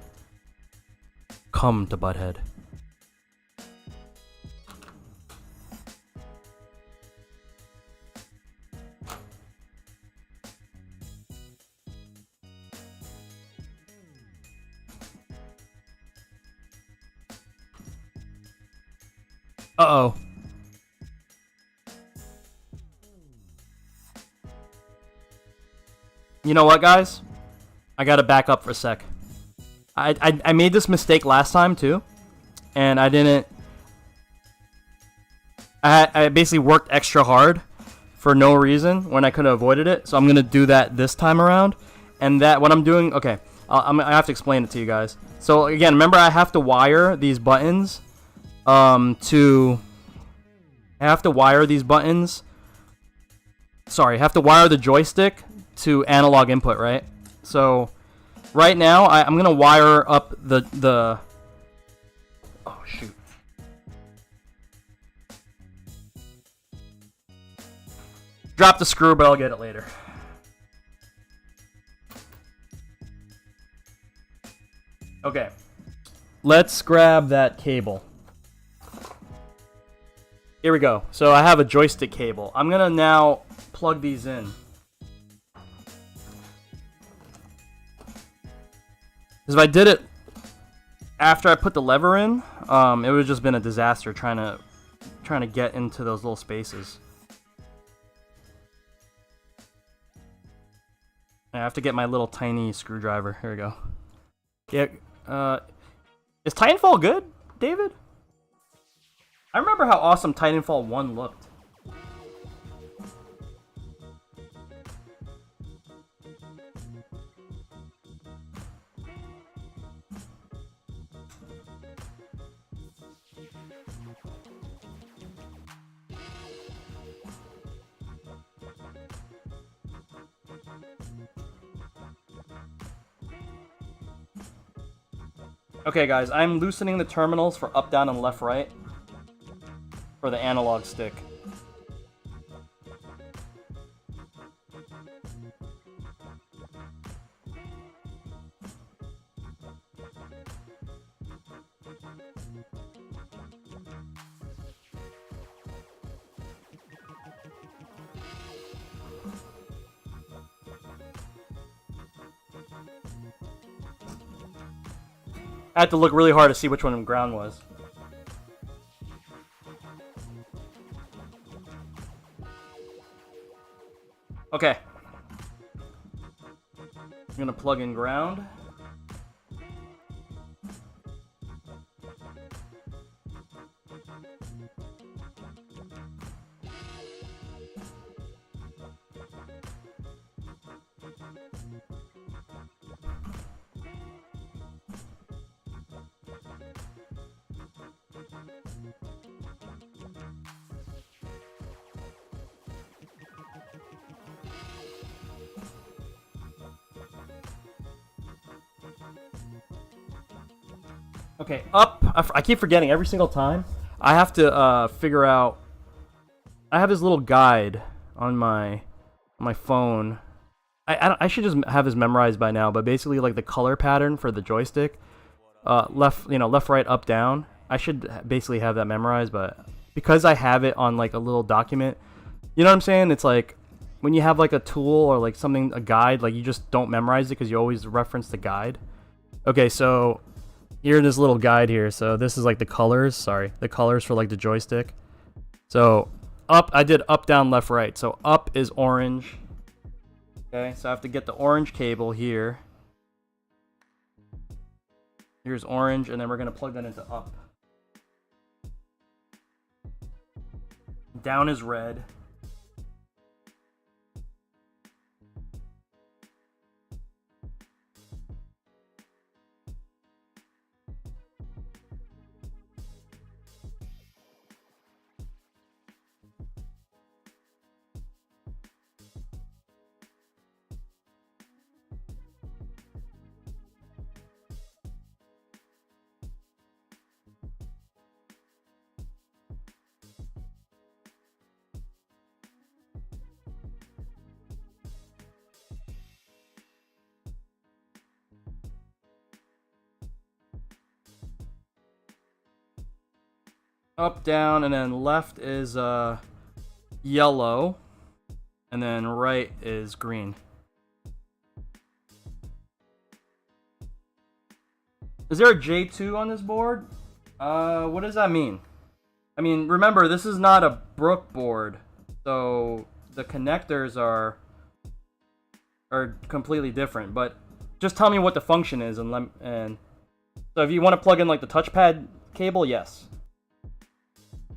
Come to Butthead. Uh-oh. You know what, guys? I gotta back up for a sec. I made this mistake last time, too. And I didn't... I basically worked extra hard for no reason when I could have avoided it. So I'm gonna do that this time around. And that, what I'm doing... Okay, I have to explain it to you guys. So, again, remember I have to wire these buttons to... I have to wire these buttons... Sorry, I have to wire the joystick to analog input, right? So, right now, I'm going to wire up the... Oh, shoot. Drop the screw, but I'll get it later. Okay. Let's grab that cable. Here we go. So I have a joystick cable. I'm going to now plug these in. Because if I did it after I put the lever in, it would have just been a disaster trying to get into those little spaces. I have to get my little tiny screwdriver. Here we go. Yeah. Is Titanfall good, David? I remember how awesome Titanfall 1 looked. Okay, guys, I'm loosening the terminals for up, down, and left, right for the analog stick. I had to look really hard to see which one the ground was. Okay. I'm gonna plug in ground. Okay, up. I keep forgetting every single time. I have to figure out. I have this little guide on my phone. I should just have this memorized by now. But basically, like the color pattern for the joystick, left, left, right, up, down. I should basically have that memorized. But because I have it on like a little document, you know what I'm saying? It's like when you have like a tool or like something, a guide, like you just don't memorize it because you always reference the guide. Okay, so. Here in this little guide here, so this is like the colors, the colors for like the joystick. So up, I did up, down, left, right. So up is orange. Okay, so I have to get the orange cable here. Here's orange, and then we're gonna plug that into up. Down is red. Up, down, and then left is yellow, and then right is green. Is there a J2 on this board? What does that mean? I mean, remember, this is not a Brook board, so the connectors are completely different. But just tell me what the function is, and so if you want to plug in like the touchpad cable, yes.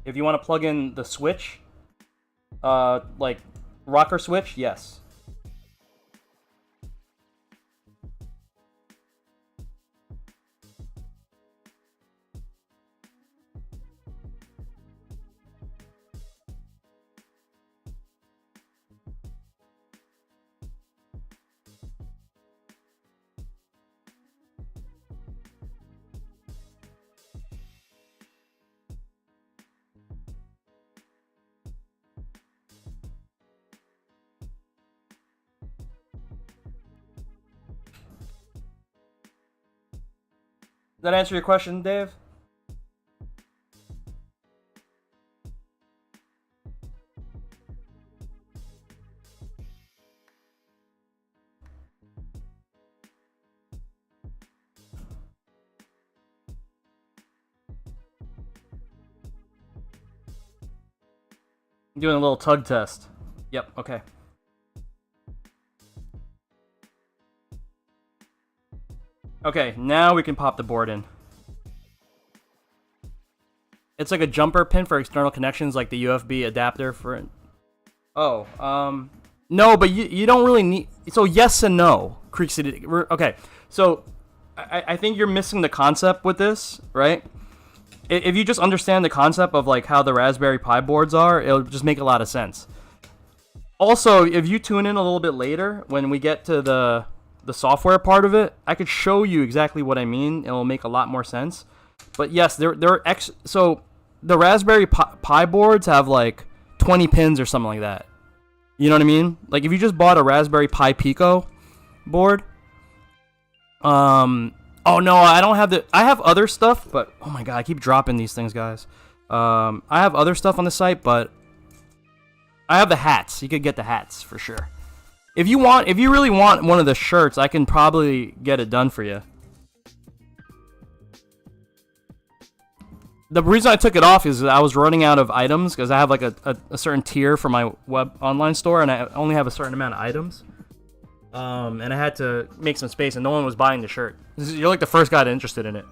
If you want to plug in the switch, like rocker switch, yes. Does that answer your question, Dave? I'm doing a little tug test. Yep, okay. Okay, now we can pop the board in. It's like a jumper pin for external connections, like the USB adapter for it. Oh, no, but you don't really need. So yes and no, Creek City. Okay, so I think you're missing the concept with this, right? If you just understand the concept of like how the Raspberry Pi boards are, it'll just make a lot of sense. Also, if you tune in a little bit later when we get to the software part of it, I could show you exactly what I mean. It'll make a lot more sense. But yes, so the Raspberry Pi boards have like 20 pins or something like that. You know what I mean? Like if you just bought a Raspberry Pi Pico board, oh no, I don't have I have other stuff, but oh my god, I keep dropping these things, guys. I have other stuff on the site, but I have the hats. You could get the hats for sure. If you really want one of the shirts, I can probably get it done for you. The reason I took it off is that I was running out of items because I have like a certain tier for my web online store, and I only have a certain amount of items. And I had to make some space, and no one was buying the shirt. You're like the first guy interested in it.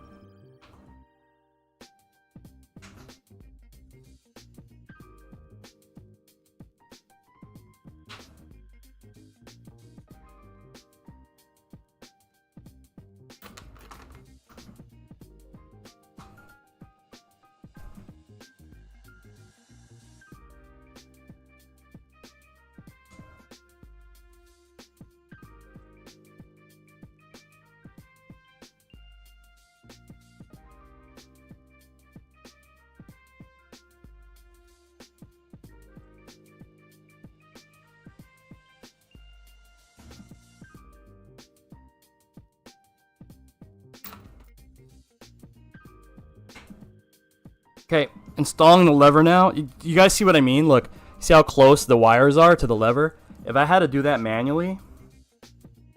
Okay, installing the lever now. You guys see what I mean? Look, see how close the wires are to the lever? If I had to do that manually,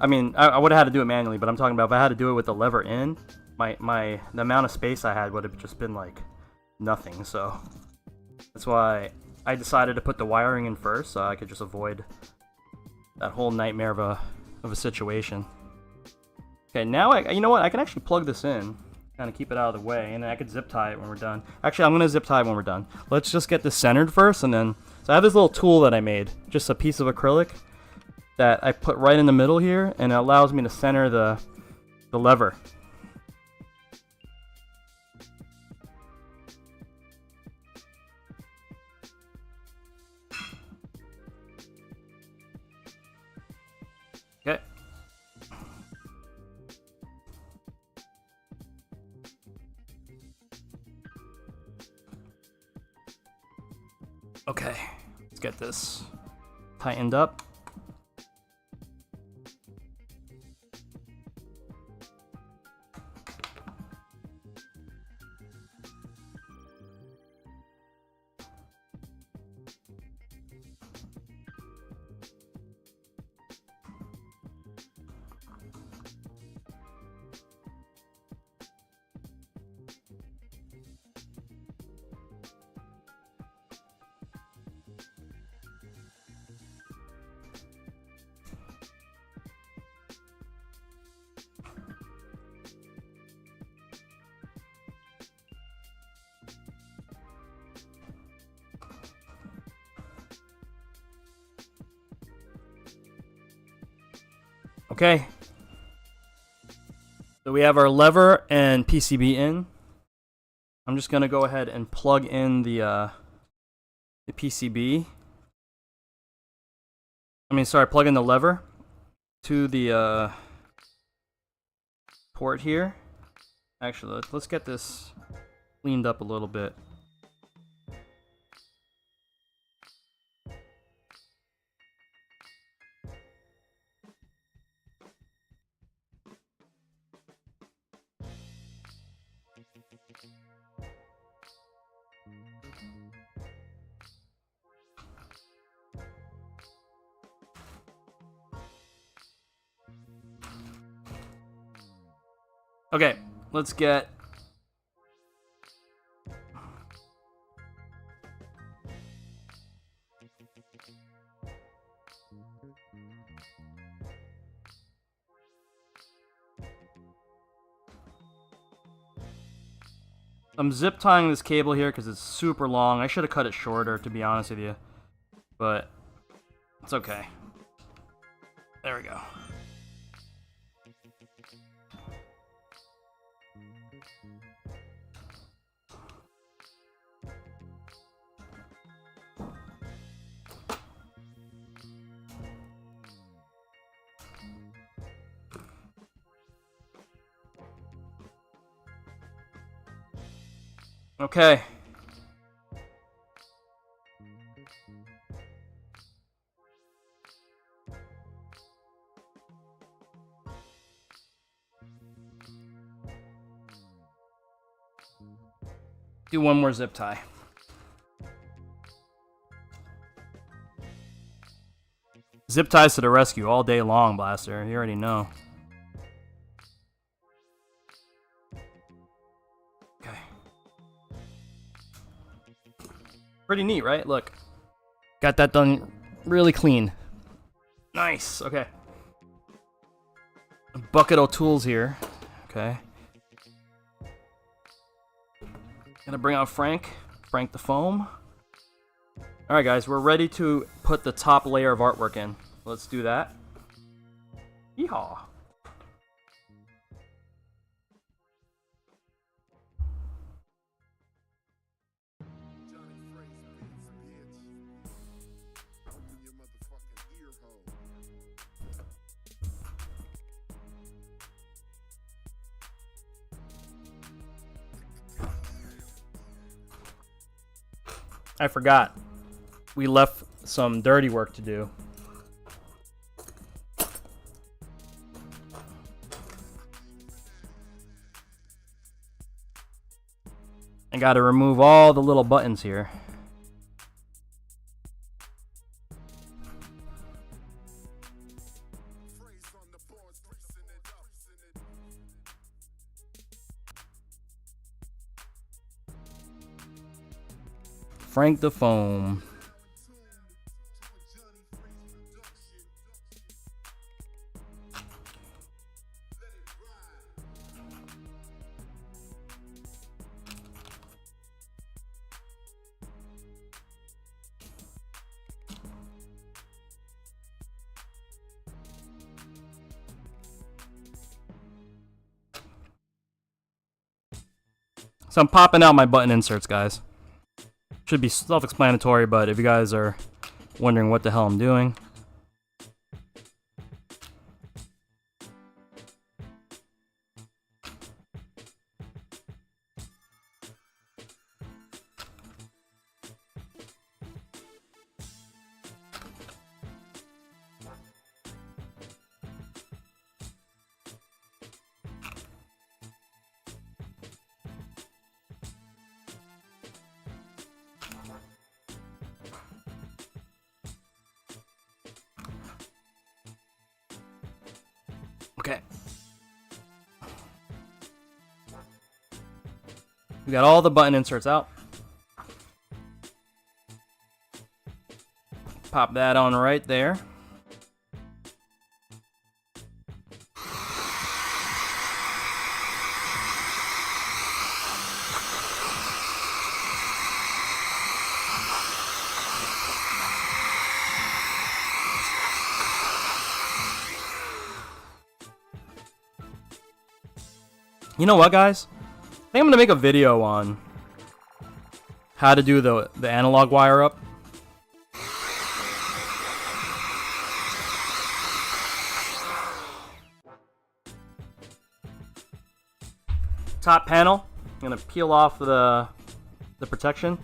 I mean, I would have had to do it manually, but I'm talking about if I had to do it with the lever in, the amount of space I had would have just been like nothing. So that's why I decided to put the wiring in first, so I could just avoid that whole nightmare of a situation. Okay, now you know what? I can actually plug this in. Kind of keep it out of the way, and then I could zip tie it when we're done. Actually, I'm gonna zip tie it when we're done. Let's just get this centered first, and then so I have this little tool that I made, just a piece of acrylic that I put right in the middle here, and it allows me to center the lever. Okay. Okay, let's get this tightened up. Okay. So we have our lever and PCB in. I'm just gonna go ahead and plug in the PCB. Plug in the lever to the port here. Actually, let's get this cleaned up a little bit. Okay, let's get I'm zip tying this cable here because it's super long. I should have cut it shorter, to be honest with you, but it's okay. There we go. Okay. Do one more zip tie. Zip ties to the rescue all day long, Blaster. You already know. Okay. Pretty neat, right? Look. Got that done really clean. Nice. Okay. A bucket of tools here. Okay. Gonna bring out Frank the foam. Alright guys, we're ready to put the top layer of artwork in. Let's do that. Yeehaw. I forgot. We left some dirty work to do. I gotta remove all the little buttons here. Frank the foam. So I'm popping out my button inserts, guys. Should be self-explanatory, but if you guys are wondering what the hell I'm doing. Okay. We got all the button inserts out. Pop that on right there. You know what, guys? I think I'm gonna make a video on how to do the analog wire up. Top panel. I'm gonna peel off the protection.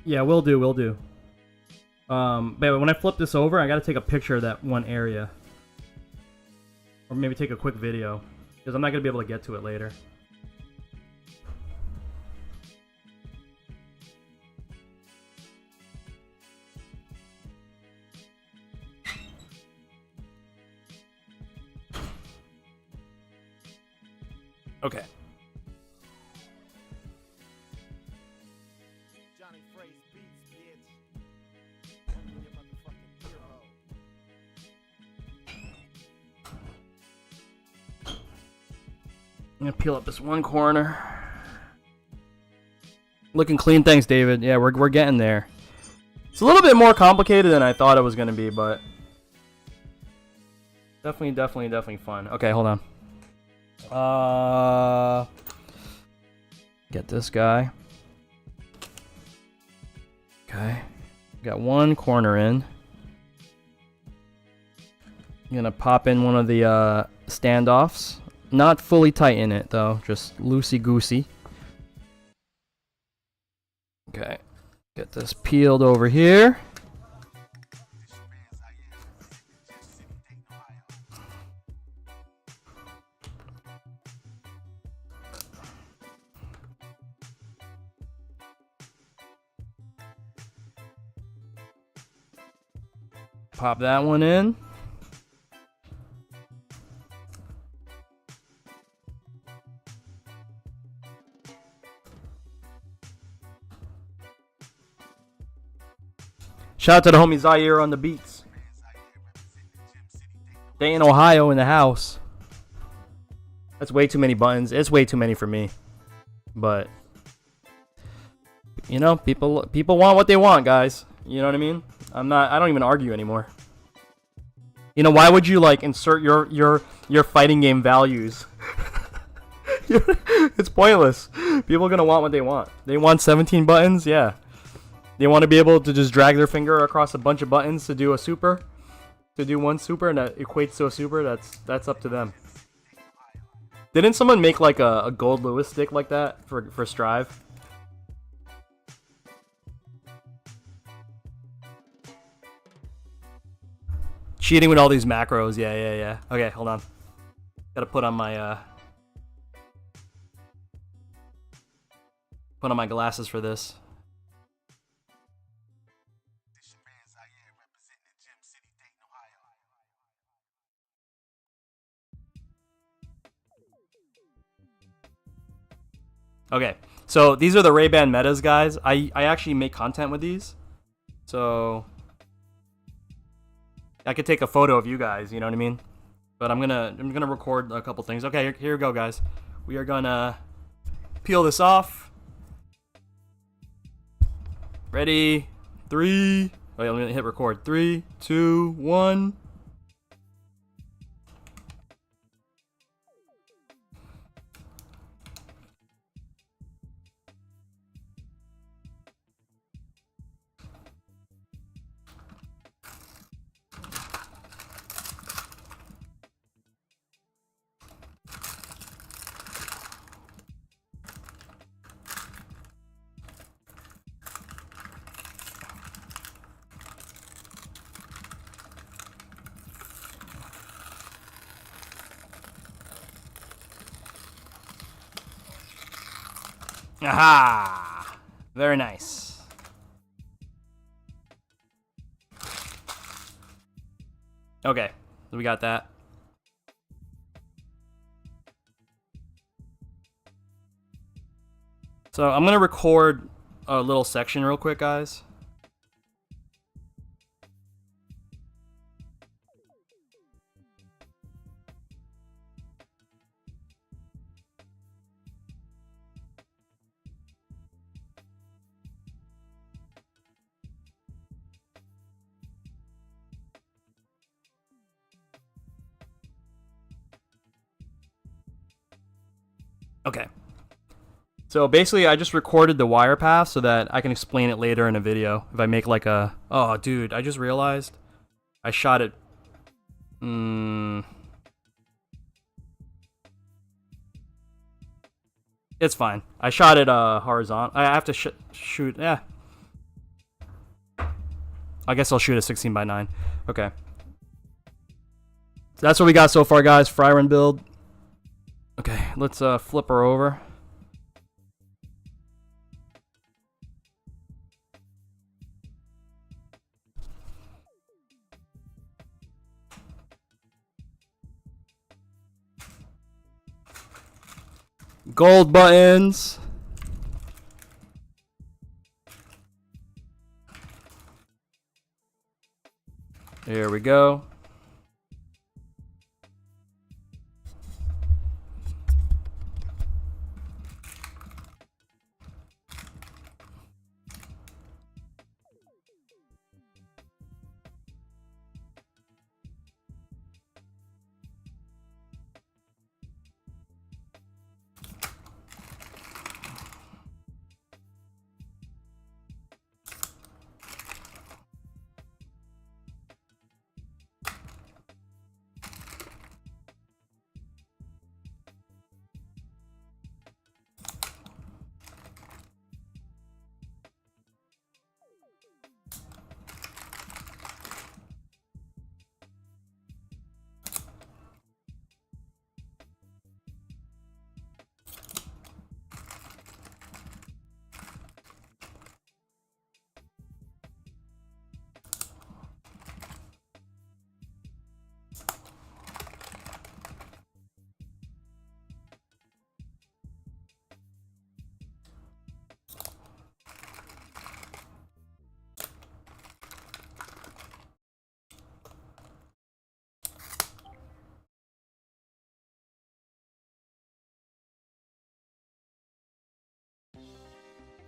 Yeah, will do, will do. But when I flip this over, I gotta take a picture of that one area. Or maybe take a quick video. Because I'm not gonna be able to get to it later. Okay. I'm gonna peel up this one corner. Looking clean, thanks, David. Yeah, we're getting there. It's a little bit more complicated than I thought it was gonna be, but definitely fun. Okay, hold on. Get this guy. Okay, got one corner in. I'm gonna pop in one of the standoffs. Not fully tighten it though, just loosey-goosey. Okay, get this peeled over here. Pop that one in. Shout out to the homie Zaire on the beats. Dayton, Ohio in the house. That's way too many buttons. It's way too many for me. But you know, people want what they want, guys. You know what I mean? I don't even argue anymore. You know, why would you like insert your fighting game values? It's pointless. People are gonna want what they want. They want 17 buttons, yeah. They want to be able to just drag their finger across a bunch of buttons to do a super, to do one super, and that equates to a super. That's up to them. Didn't someone make like a gold Lewis stick like that for Strive? Cheating with all these macros, yeah. Okay, hold on. Gotta put on my glasses for this. Okay, so these are the Ray-Ban Metas, guys. I actually make content with these, so I could take a photo of you guys. You know what I mean? But I'm gonna record a couple things. Okay, here we go, guys. We are gonna peel this off. Ready? 3. Wait, I'm gonna hit record. 3, 2, 1. Aha! Very nice. Okay, so we got that. So I'm gonna record a little section real quick, guys. Okay. So basically, I just recorded the wire path so that I can explain it later in a video. If I make like a... Oh, dude, I just realized I shot it... It's fine. I shot it horizontal. I have to shoot... Yeah. I guess I'll shoot a 16:9. Okay. So that's what we got so far, guys. Frieren build. Okay, let's flip her over. Gold buttons. There we go.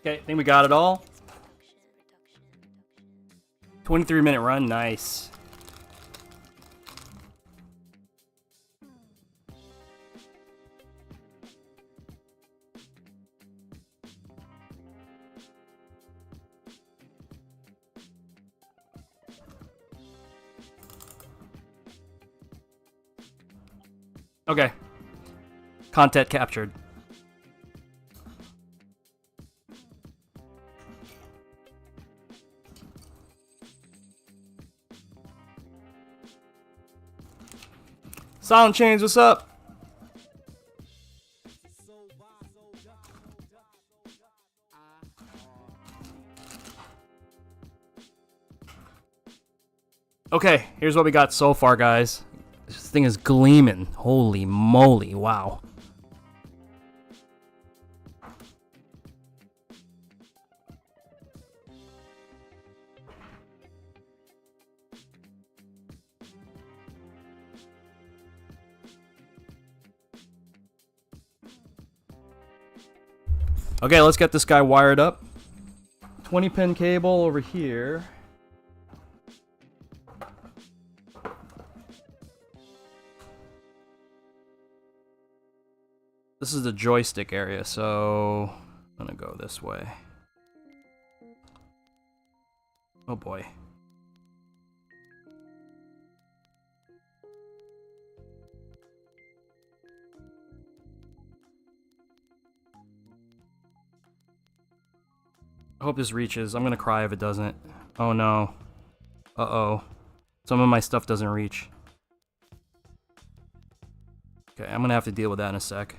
Okay, I think we got it all. 23-minute run, nice. Okay. Content captured. Silent Chains, what's up? Okay, here's what we got so far, guys. This thing is gleaming. Holy moly, wow. Okay, let's get this guy wired up. 20-pin cable over here. This is the joystick area, so I'm gonna go this way. Oh boy. I hope this reaches. I'm gonna cry if it doesn't. Oh no. Uh-oh. Some of my stuff doesn't reach. Okay, I'm gonna have to deal with that in a sec.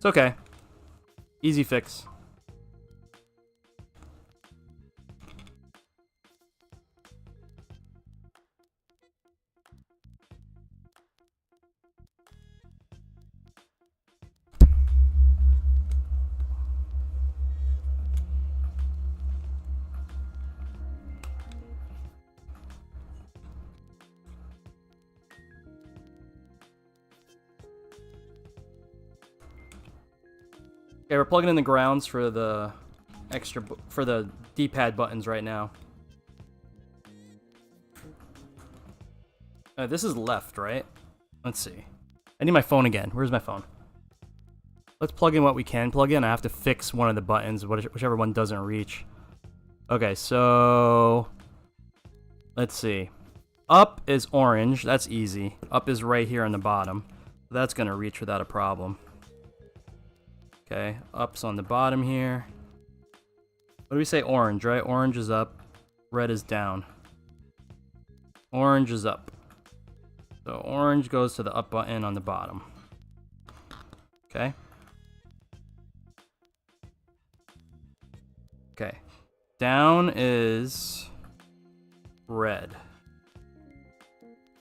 It's okay. Easy fix. Okay, we're plugging in the grounds for the for the D-pad buttons right now. This is left, right? Let's see. I need my phone again. Where's my phone? Let's plug in what we can plug in. I have to fix one of the buttons, whichever one doesn't reach. Okay, so let's see. Up is orange. That's easy. Up is right here on the bottom. That's gonna reach without a problem. Okay, up's on the bottom here. What do we say? Orange, right? Orange is up. Red is down. Orange is up. So orange goes to the up button on the bottom. Okay. Okay. Down is red.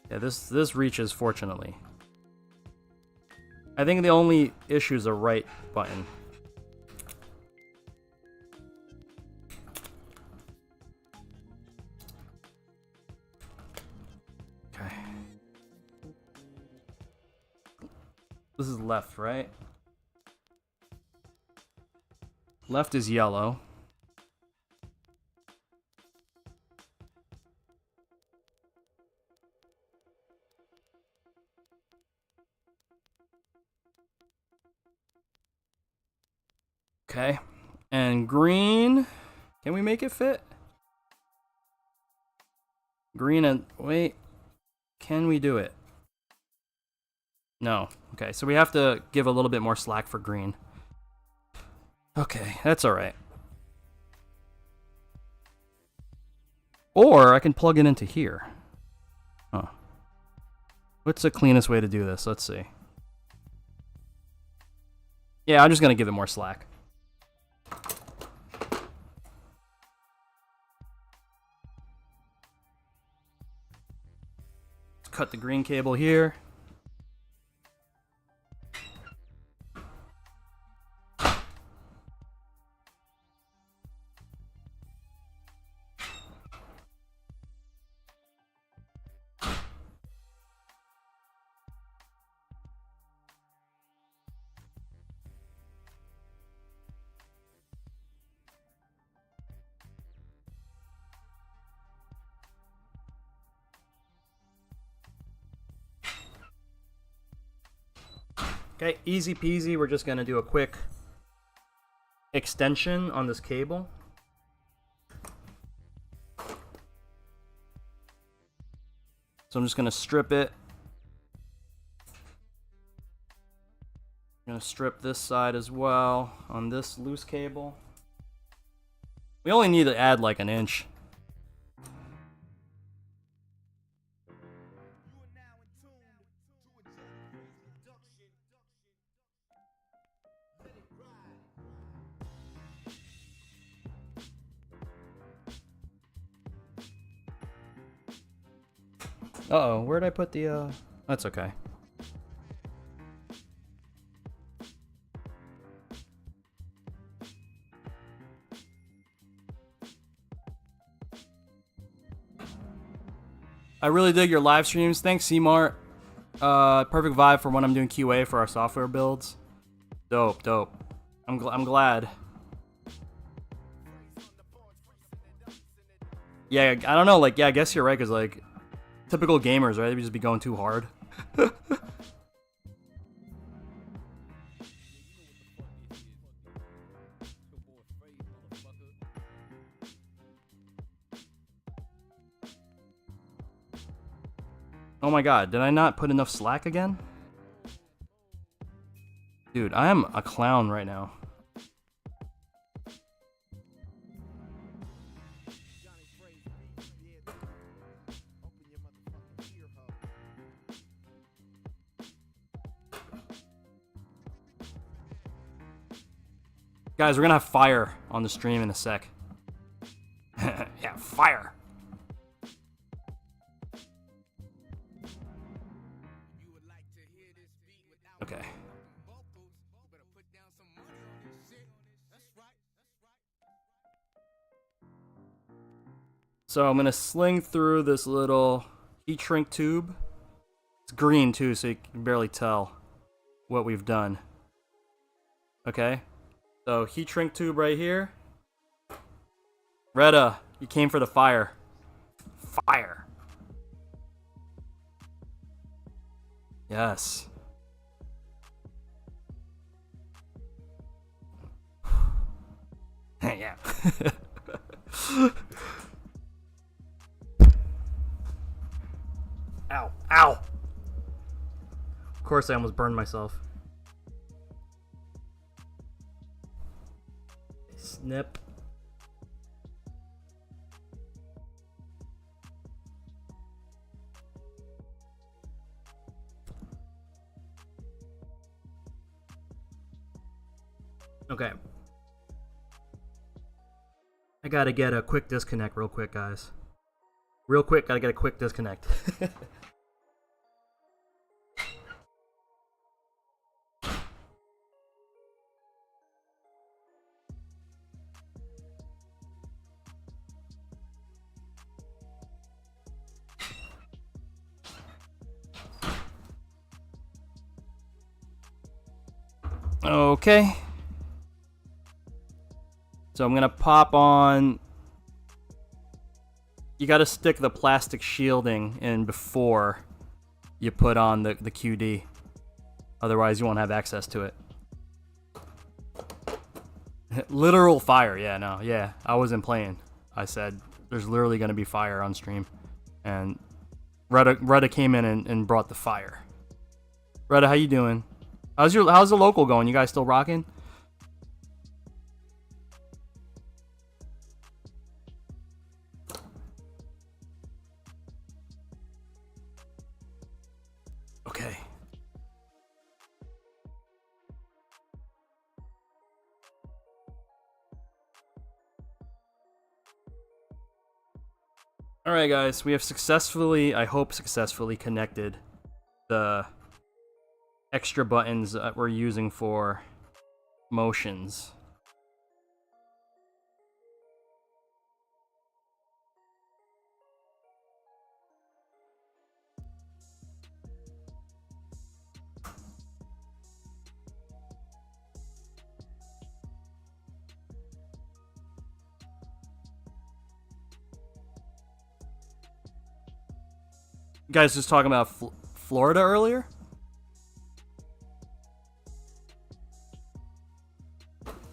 Yeah, this reaches, fortunately. I think the only issue is the right button. Okay. This is left, right? Left is yellow. Okay. And green, can we make it fit? Green and, wait, can we do it? No. Okay, so we have to give a little bit more slack for green. Okay, that's alright. Or I can plug it into here. Huh. What's the cleanest way to do this? Let's see. Yeah, I'm just gonna give it more slack. Let's cut the green cable here. Okay, easy peasy. We're just gonna do a quick extension on this cable. So I'm just gonna strip it. I'm gonna strip this side as well on this loose cable. We only need to add like an inch. Uh-oh, where'd I put the, That's okay. I really dig your live streams. Thanks, CMart. Perfect vibe for when I'm doing QA for our software builds. Dope, dope. I'm glad. Yeah, I don't know, like, yeah, I guess you're right, because, like, typical gamers, right? They just be going too hard. Oh my god, did I not put enough slack again? Dude, I am a clown right now. Guys, we're gonna have fire on the stream in a sec. Yeah, fire. Okay. So I'm gonna sling through this little heat shrink tube. It's green too, so you can barely tell what we've done. Okay. So heat shrink tube right here. Retta, you came for the fire. Fire. Yes. Yeah. Ow. Ow. Of course I almost burned myself. Snip. Okay. I gotta get a quick disconnect real quick, guys. Real quick, gotta get a quick disconnect. Okay. So I'm gonna pop on. You gotta stick the plastic shielding in before you put on the QD. Otherwise you won't have access to it. Literal fire, yeah, no, yeah. I wasn't playing. I said there's literally gonna be fire on stream. And Retta came in and brought the fire. Retta, how you doing? How's the local going? You guys still rocking? Okay. Alright guys, we have successfully, I hope successfully connected the extra buttons that we're using for motions. You guys just talking about Florida earlier?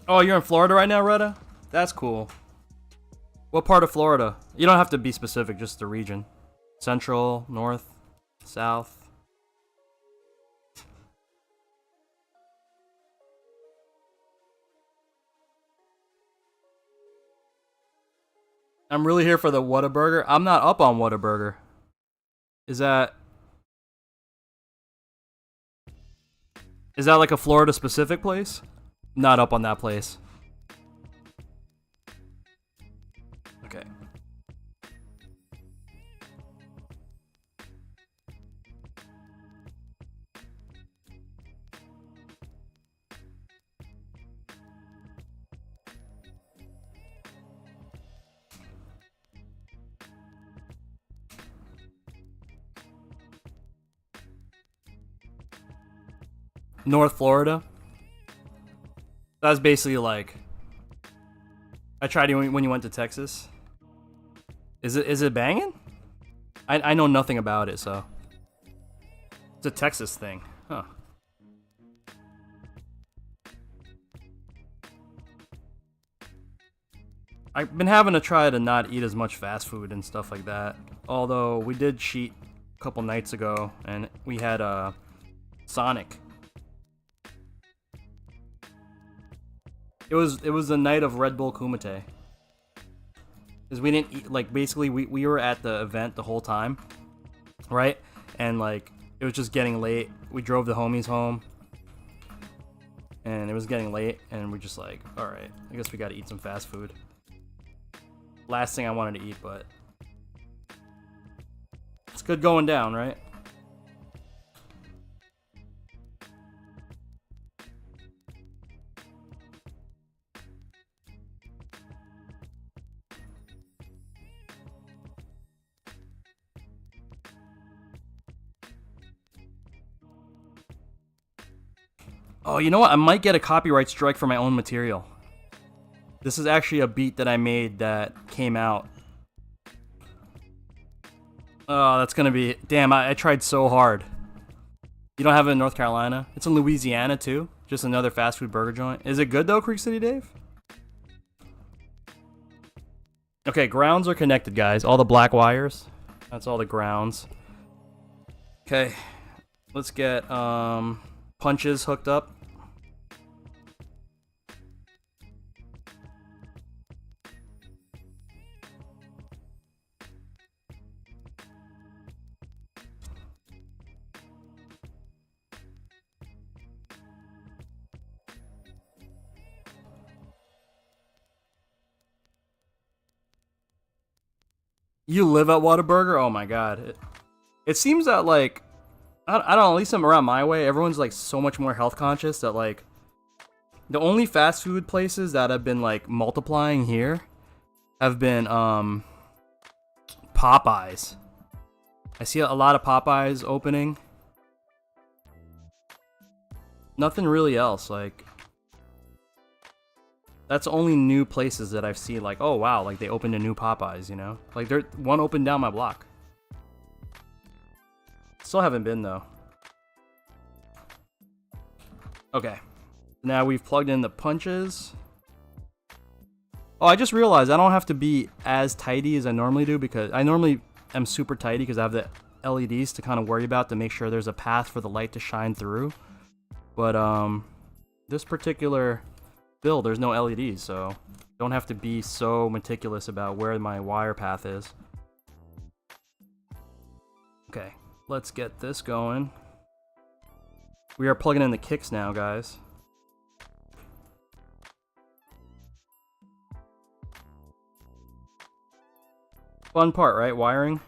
Oh, you're in Florida right now, Retta? That's cool. What part of Florida? You don't have to be specific, just the region. Central, north, south. I'm really here for the Whataburger. I'm not up on Whataburger. Is that like a Florida specific place? Not up on that place. Okay. North Florida. That's basically like I tried it when you went to Texas. Is it banging? I know nothing about it, so it's a Texas thing, huh? I've been having to try to not eat as much fast food and stuff like that. Although we did cheat a couple nights ago, and we had Sonic. It was the night of Red Bull Kumite. Because we didn't eat, like, basically we were at the event the whole time, right? And like it was just getting late. We drove the homies home, and was getting late, and we're just like, all right, I guess we got to eat some fast food. Last thing I wanted to eat, but it's good going down, right? Oh, you know what? I might get a copyright strike for my own material. This is actually a beat that I made that came out. Oh, that's gonna be... Damn, I tried so hard. You don't have it in North Carolina? It's in Louisiana, too. Just another fast food burger joint. Is it good, though, Creek City Dave? Okay, grounds are connected, guys. All the black wires. That's all the grounds. Okay. Let's get punches hooked up. You live at Whataburger? Oh my god. It seems that, like, I don't know, at least I'm around my way, everyone's, like, so much more health conscious that, like, the only fast food places that have been, like, multiplying here have been, Popeyes. I see a lot of Popeyes opening. Nothing really else, like... That's only new places that I've seen, like, oh wow, like they opened a new Popeyes, you know? Like, one opened down my block. Still haven't been, though. Okay. Now we've plugged in the punches. Oh, I just realized I don't have to be as tidy as I normally do, because I normally am super tidy because I have the LEDs to kind of worry about to make sure there's a path for the light to shine through. But, this particular... build, there's no LEDs, so don't have to be so meticulous about where my wire path is. Okay, let's get this going. We are plugging in the kicks now, guys. Fun part, right? Wiring.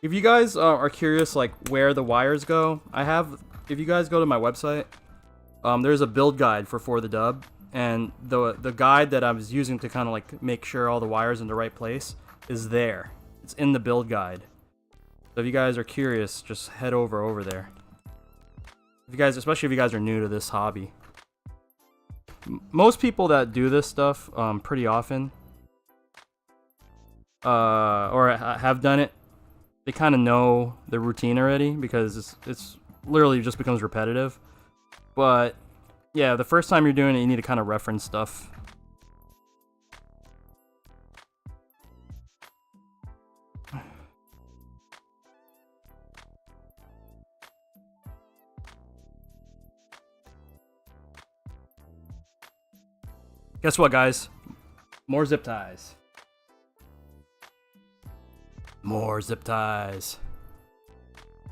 If you guys are curious, like, where the wires go, if you guys go to my website, there's a build guide for the dub, and the guide that I was using to kind of, like, make sure all the wires in the right place is there. It's in the build guide. So if you guys are curious, just head over there. If you guys, especially if you guys are new to this hobby. Most people that do this stuff pretty often, or have done it, they kind of know the routine already, because it's literally just becomes repetitive. But yeah, the first time you're doing it, you need to kind of reference stuff. Guess what, guys? More zip ties. More zip ties.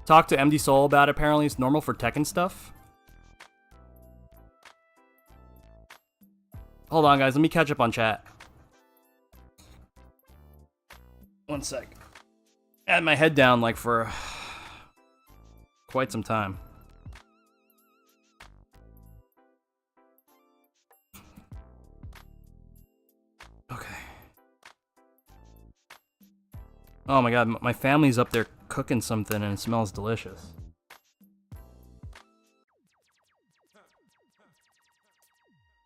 Talk to MD Soul about it. Apparently it's normal for Tekken stuff. Hold on, guys. Let me catch up on chat. One sec. I had my head down, like, for quite some time. Okay. Oh my god, my family's up there cooking something and it smells delicious.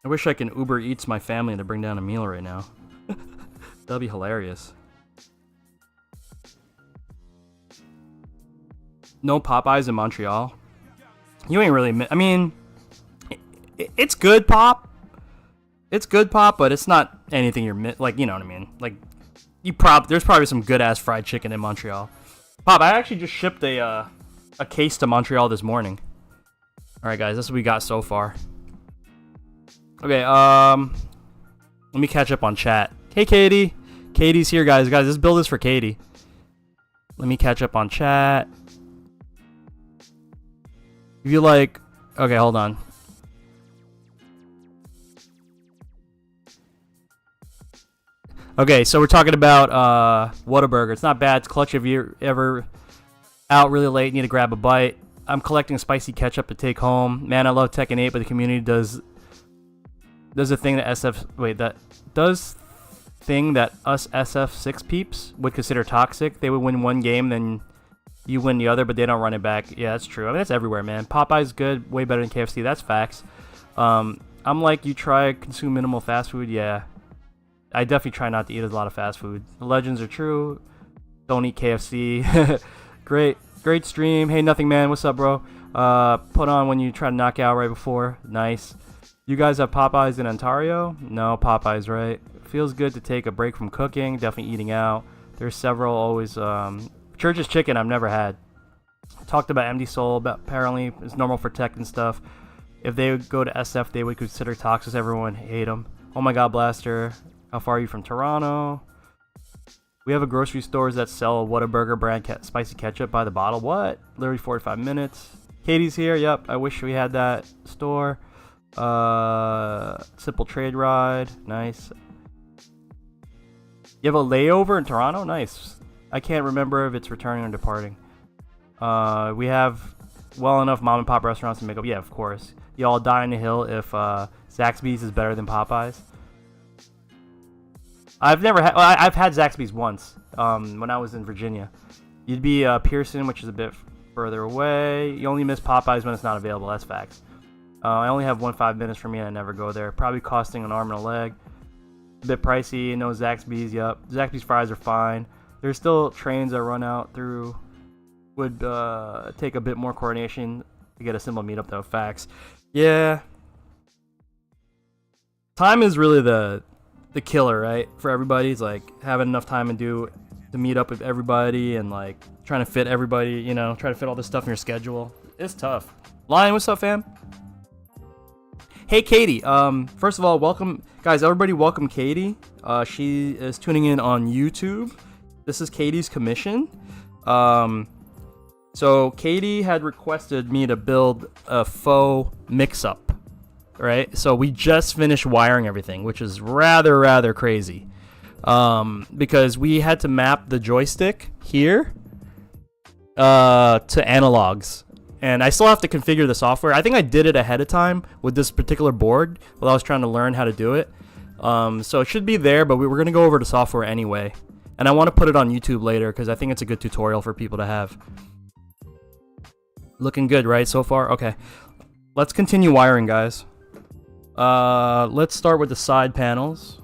I wish I can Uber Eats my family to bring down a meal right now. That'd be hilarious. No Popeyes in Montreal? You ain't really... I mean... It's good pop. It's good pop, but it's not anything you're... Like, you know what I mean? Like... There's probably some good-ass fried chicken in Montreal. Pop, I actually just shipped a case to Montreal this morning. Alright, guys, that's what we got so far. Okay, Let me catch up on chat. Hey, Kady. Kady's here, guys. Guys, this build is for Kady. Let me catch up on chat. If you like... Okay, hold on. Okay, so we're talking about Whataburger. It's not bad. It's clutch if you're ever out really late, need to grab a bite. I'm collecting spicy ketchup to take home. Man, I love Tekken 8, but the community does a thing that us SF6 peeps would consider toxic. They would win one game, then you win the other, but they don't run it back. Yeah, that's true. I mean, that's everywhere, man. Popeye's good, way better than KFC. That's facts. I'm like, you try consume minimal fast food. Yeah, I definitely try not to eat a lot of fast food. The legends are true. Don't eat KFC. Great stream. Hey, Nothing Man, what's up, bro? Put on when you try to knock out right before. Nice. You guys have Popeyes in Ontario? No, Popeyes, right? Feels good to take a break from cooking. Definitely eating out. There's several always. Church's Chicken I've never had. Talked about MD Soul, but apparently it's normal for tech and stuff. If they would go to SF, they would consider toxic. Everyone hate them. Oh my God, Blaster. How far are you from Toronto? We have a grocery stores that sell Whataburger brand spicy ketchup by the bottle. What? Literally 45 minutes. Kady's here. Yep. I wish we had that store. Simple trade ride. Nice. You have a layover in Toronto? Nice. I can't remember if it's returning or departing. We have well enough mom and pop restaurants to make up. Yeah, of course. Y'all die on the hill if Zaxby's is better than Popeyes. I've never had. Well, I've had Zaxby's once. When I was in Virginia. You'd be Pearson, which is a bit further away. You only miss Popeyes when it's not available. That's facts. I only have 5 minutes for me, and I never go there. Probably costing an arm and a leg. A bit pricey. No Zaxby's. Yep. Zaxby's fries are fine. There's still trains that run out through. Would take a bit more coordination to get a simple meetup, though. Facts. Yeah. Time is really the killer, right? For everybody, it's like having enough time to meet up with everybody and like trying to fit everybody, you know, try to fit all this stuff in your schedule. It's tough. Lion, what's up, fam? Hey, Kady. First of all, welcome, guys. Everybody, welcome Kady. She is tuning in on YouTube. This is Kady's commission. So Kady had requested me to build a faux mix-up. Right, so we just finished wiring everything, which is rather crazy, because we had to map the joystick here to analogs, and I still have to configure the software. I think I did it ahead of time with this particular board while I was trying to learn how to do it. So it should be there, but we're gonna go over the software anyway, and I want to put it on YouTube later because I think it's a good tutorial for people to have. Looking good, right, so far? Okay, let's continue wiring, guys. Let's start with the side panels.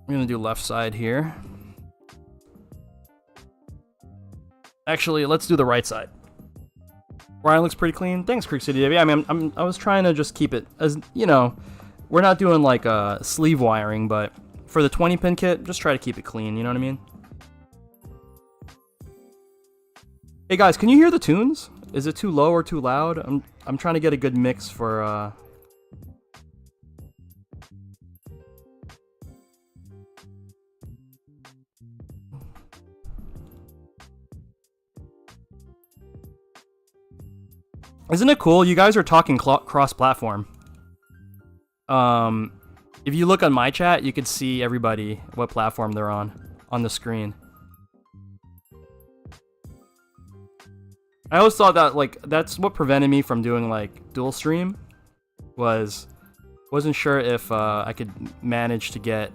I'm gonna do left side here. Actually, let's do the right side. Ryan looks pretty clean. Thanks, Creek City Davey. I mean, I was trying to just keep it as, you know, we're not doing like sleeve wiring, but for the 20-pin kit, just try to keep it clean. You know what I mean? Hey guys, can you hear the tunes? Is it too low or too loud? I'm trying to get a good mix for Isn't it cool? You guys are talking cross-platform. If you look on my chat, you can see everybody what platform they're on the screen. I always thought that, like, that's what prevented me from doing, like, dual stream, wasn't sure if I could manage to get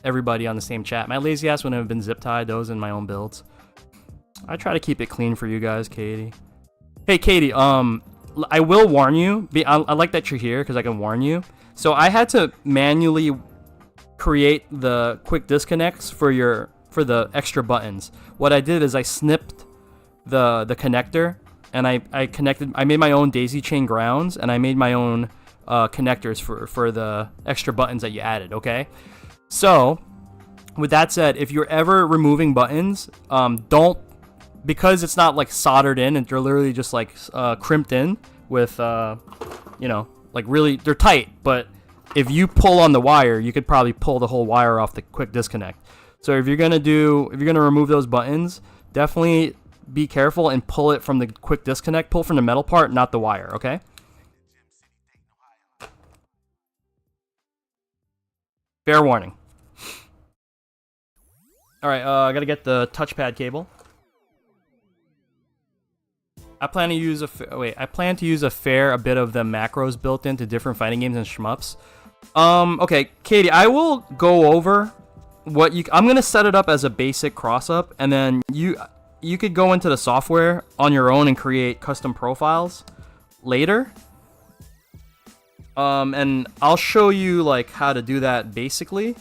everybody on the same chat. My lazy ass wouldn't have been zip tied those in my own builds. I try to keep it clean for you guys, Kady. Hey, Kady, I will warn you. I like that you're here because I can warn you. So I had to manually create the quick disconnects for the extra buttons. What I did is I snipped the connector, and I made my own daisy chain grounds, and I made my own connectors for the extra buttons that you added. Okay, so with that said, if you're ever removing buttons, don't, because it's not like soldered in and they're literally just like crimped in with, you know, like really, they're tight, but if you pull on the wire, you could probably pull the whole wire off the quick disconnect. So if you're gonna remove those buttons, definitely be careful and pull it from the quick disconnect. Pull from the metal part, not the wire, okay? Fair warning. Alright, I gotta get the touchpad cable. I plan to use a fair bit of the macros built into different fighting games and shmups. Okay, Kady, I will go over what I'm gonna set it up as a basic cross-up, and then you could go into the software on your own and create custom profiles later. And I'll show you like how to do that basically.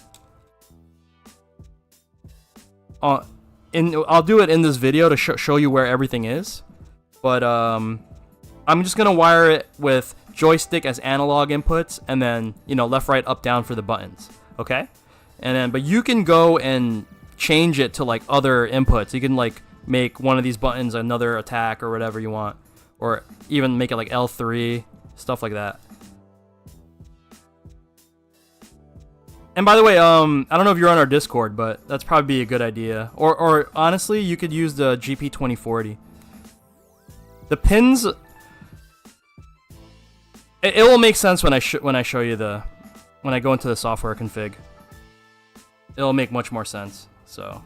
I'll do it in this video to show you where everything is. But I'm just gonna wire it with joystick as analog inputs, and then, you know, left, right, up, down for the buttons. Okay? And then, but you can go and change it to like other inputs. You can like make one of these buttons another attack or whatever you want, or even make it like L3, stuff like that. And by the way, I don't know if you're on our Discord, but that's probably a good idea. Or honestly, you could use the GP2040. The pins, it will make sense when I show you when I go into the software config. It'll make much more sense. So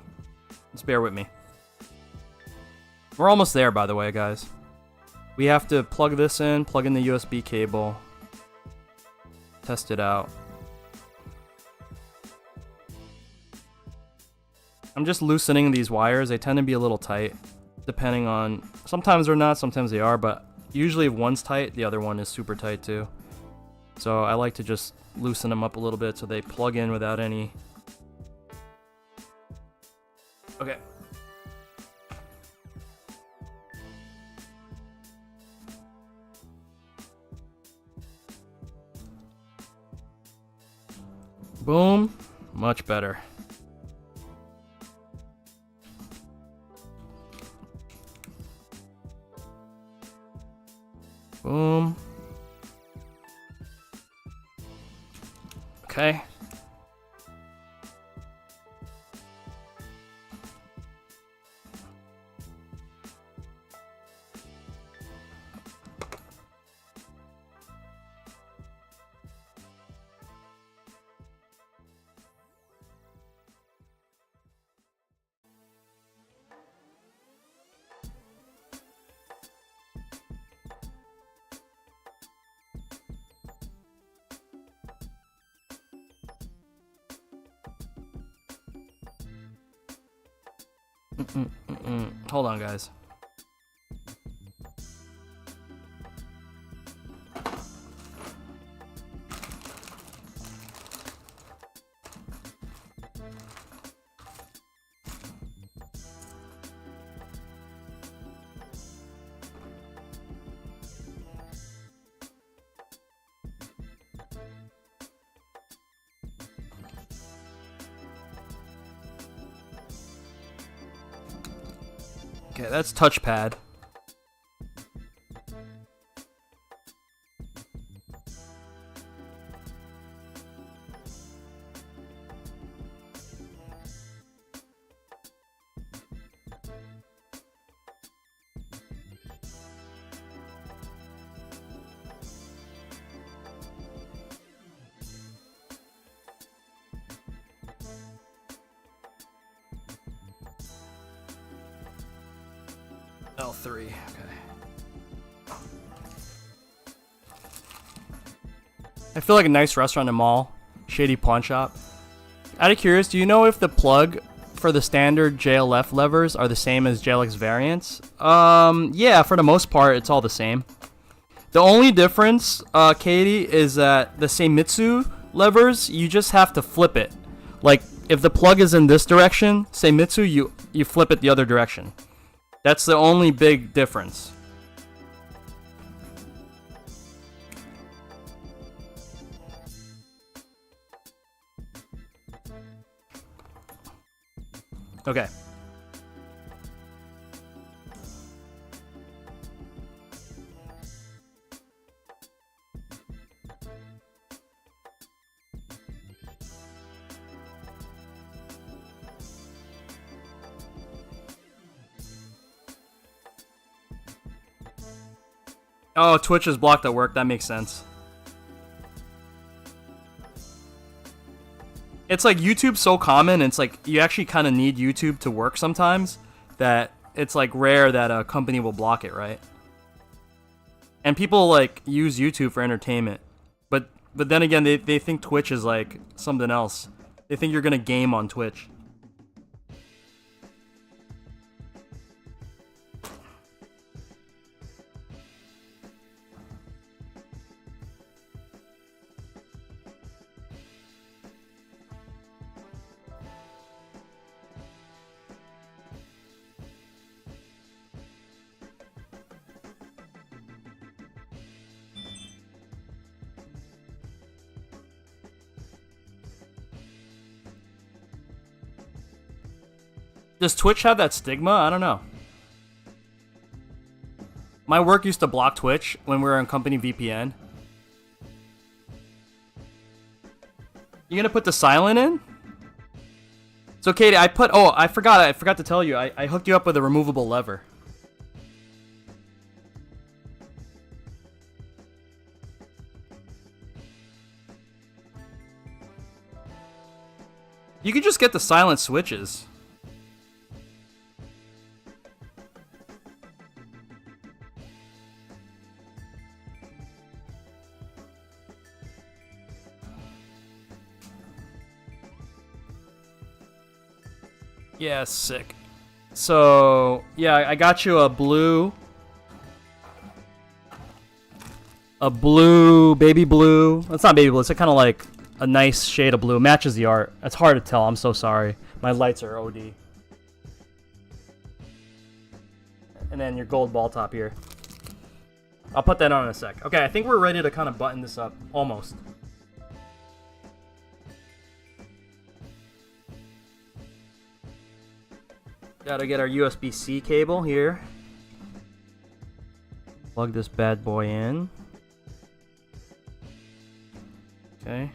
just bear with me. We're almost there, by the way, guys. We have to plug this in, plug in the USB cable, test it out. I'm just loosening these wires. They tend to be a little tight, depending on... Sometimes they're not, sometimes they are, but usually if one's tight, the other one is super tight too. So I like to just loosen them up a little bit so they plug in without any... Okay. Boom. Much better. Boom. Okay. Hold on, guys. Okay, that's touchpad. L3, okay. I feel like a nice restaurant in a mall. Shady pawn shop. Out of curiosity, do you know if the plug for the standard JLF levers are the same as JLX variants? Yeah, for the most part, it's all the same. The only difference, Kady, is that the Seimitsu levers, you just have to flip it. Like, if the plug is in this direction, Seimitsu, you flip it the other direction. That's the only big difference. Okay. Oh, Twitch is blocked at work. That makes sense. It's like YouTube's so common, and it's like you actually kind of need YouTube to work sometimes, that it's like rare that a company will block it, right? And people like use YouTube for entertainment, but then again, they think Twitch is like something else. They think you're gonna game on Twitch. Does Twitch have that stigma? I don't know. My work used to block Twitch when we were on company VPN. You gonna put the silent in? So Kady, I forgot to tell you, I hooked you up with a removable lever. You could just get the silent switches. Yeah, sick. So, yeah, I got you a blue, baby blue. It's not baby blue. It's kind of like a nice shade of blue. It matches the art. It's hard to tell. I'm so sorry. My lights are OD. And then your gold ball top here. I'll put that on in a sec. Okay, I think we're ready to kind of button this up. Almost. Gotta get our USB-C cable here. Plug this bad boy in. Okay.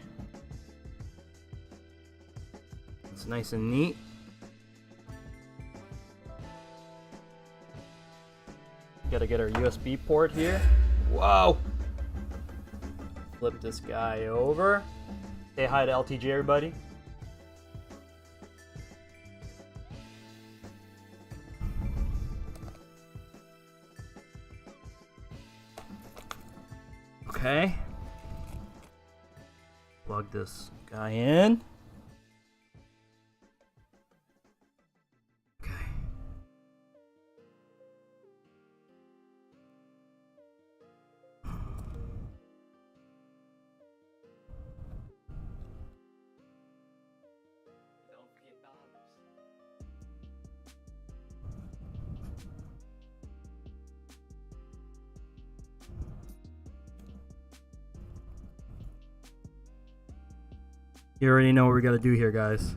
It's nice and neat. Gotta get our USB port here. Whoa! Flip this guy over. Say hi to LTG, everybody. Okay. Plug this guy in. Okay. You already know what we gotta do here, guys.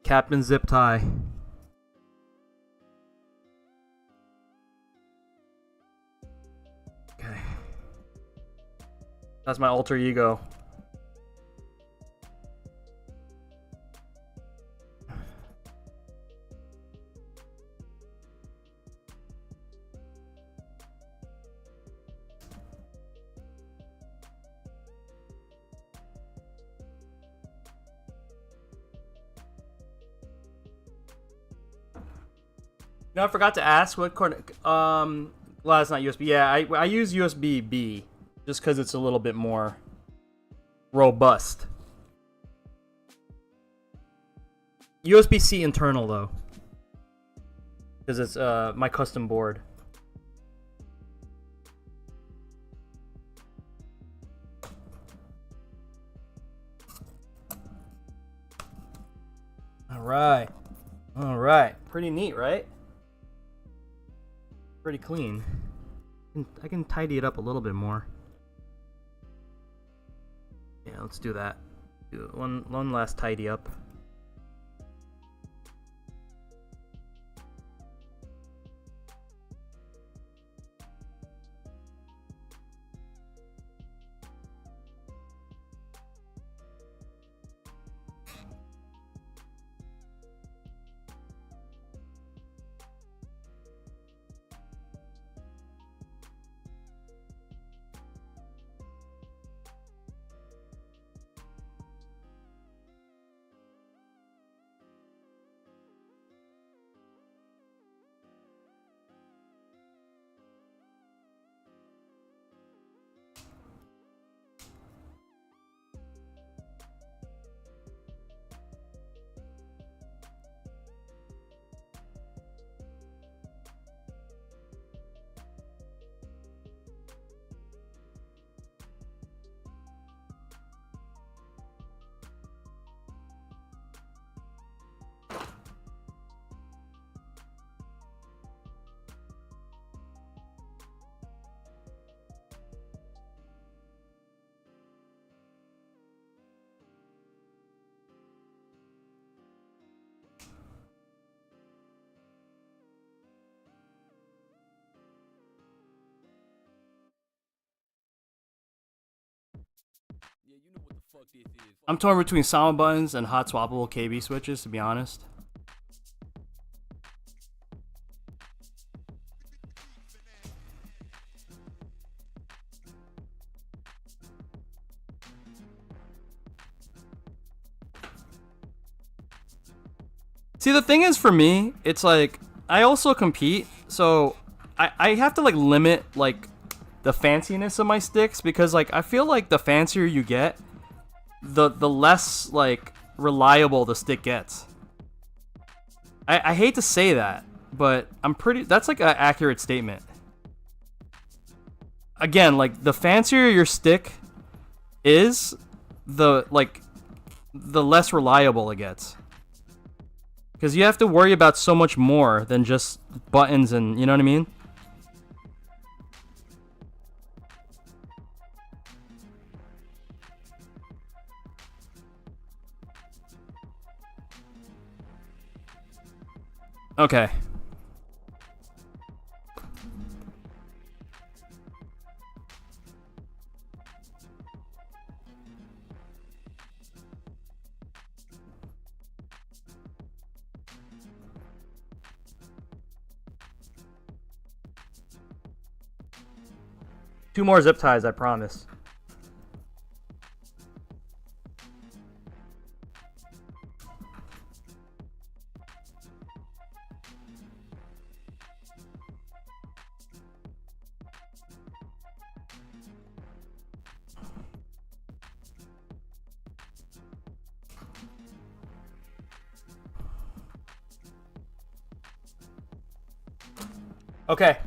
Captain zip tie. Okay. That's my alter ego. No, I forgot to ask what cord. Well, it's not USB. Yeah, I use USB B just because it's a little bit more robust. USB C internal though, because it's my custom board. All right, pretty neat, right? Pretty clean. I can tidy it up a little bit more. Yeah, let's do that. Do one last tidy up. I'm torn between Sama buttons and hot swappable KB switches, to be honest. See, the thing is, for me, it's like, I also compete, so I have to, like, limit, like, the fanciness of my sticks, because, like, I feel like the fancier you get, the less, like, reliable the stick gets. I hate to say that, but that's, like, an accurate statement. Again, like, the fancier your stick is, the less reliable it gets. Because you have to worry about so much more than just buttons and, you know what I mean? Okay. Two more zip ties, I promise. Okay.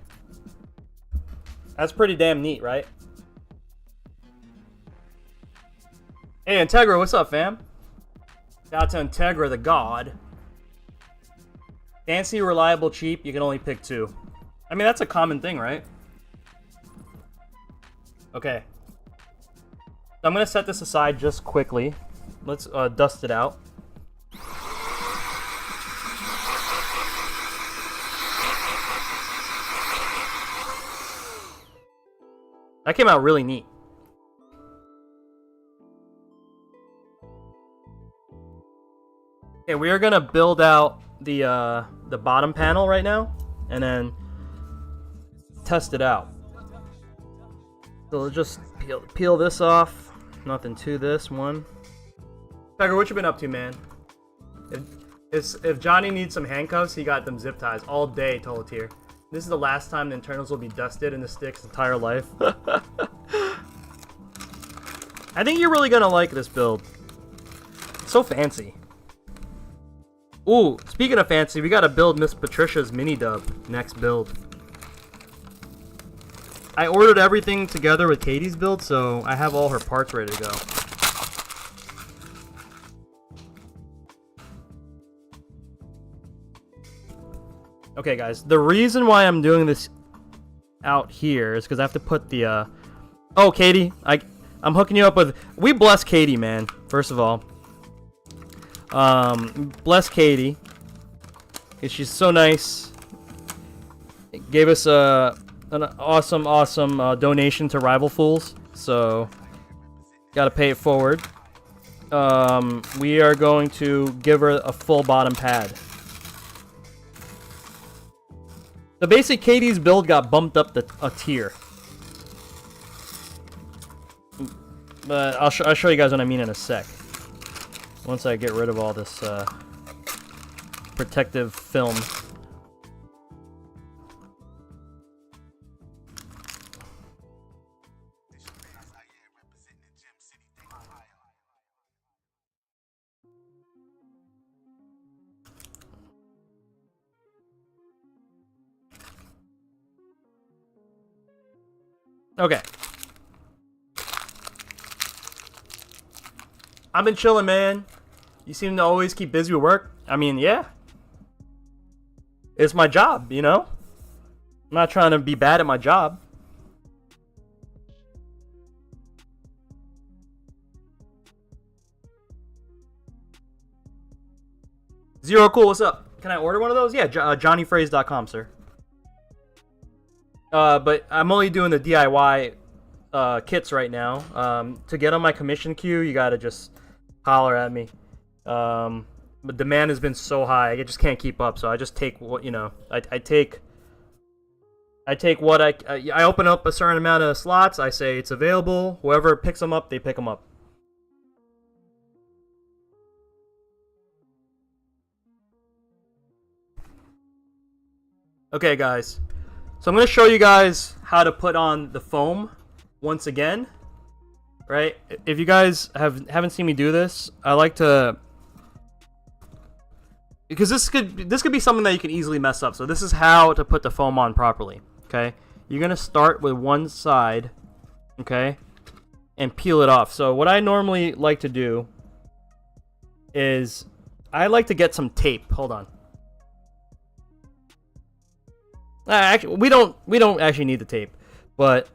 That's pretty damn neat, right? Hey, Integra, what's up, fam? Shout out to Integra, the god. Fancy, reliable, cheap, you can only pick two. I mean, that's a common thing, right? Okay. So I'm going to set this aside just quickly. Let's dust it out. That came out really neat. Okay, we are gonna build out the bottom panel right now, and then test it out. So let's just peel this off. Nothing to this one. Tiger, what you been up to, man? If Johnny needs some handcuffs, he got them zip ties all day, Tolatier. This is the last time the internals will be dusted in the stick's entire life. I think you're really gonna like this build. It's so fancy. Ooh, speaking of fancy, we gotta build Miss Patricia's mini dub next build. I ordered everything together with Kady's build, so I have all her parts ready to go. Okay, guys, the reason why I'm doing this out here is because I have to put the, Oh, Kady, I'm hooking you up with... We bless Kady, man, first of all. Bless Kady. She's so nice. It gave us an awesome donation to Rival Fools, so gotta pay it forward. We are going to give her a full bottom pad. So basically, Kady's build got bumped up a tier. But I'll show you guys what I mean in a sec. Once I get rid of all this protective film. Okay. I've been chilling, man. You seem to always keep busy with work. I mean, yeah. It's my job, you know? I'm not trying to be bad at my job. Zero Cool, what's up? Can I order one of those? Yeah, johnnyphrase.com, sir. But I'm only doing the DIY kits right now. To get on my commission queue, you gotta just holler at me. But demand has been so high, I just can't keep up. So I just take what, you know, I take what I open up a certain amount of slots. I say it's available. Whoever picks them up, they pick them up. Okay, guys. So I'm going to show you guys how to put on the foam once again. Right? If you guys haven't seen me do this, I like to, because this could be something that you can easily mess up. So this is how to put the foam on properly. Okay? You're going to start with one side, okay? And peel it off. So what I normally like to do is I like to get some tape. Hold on. Actually, we don't actually need the tape, but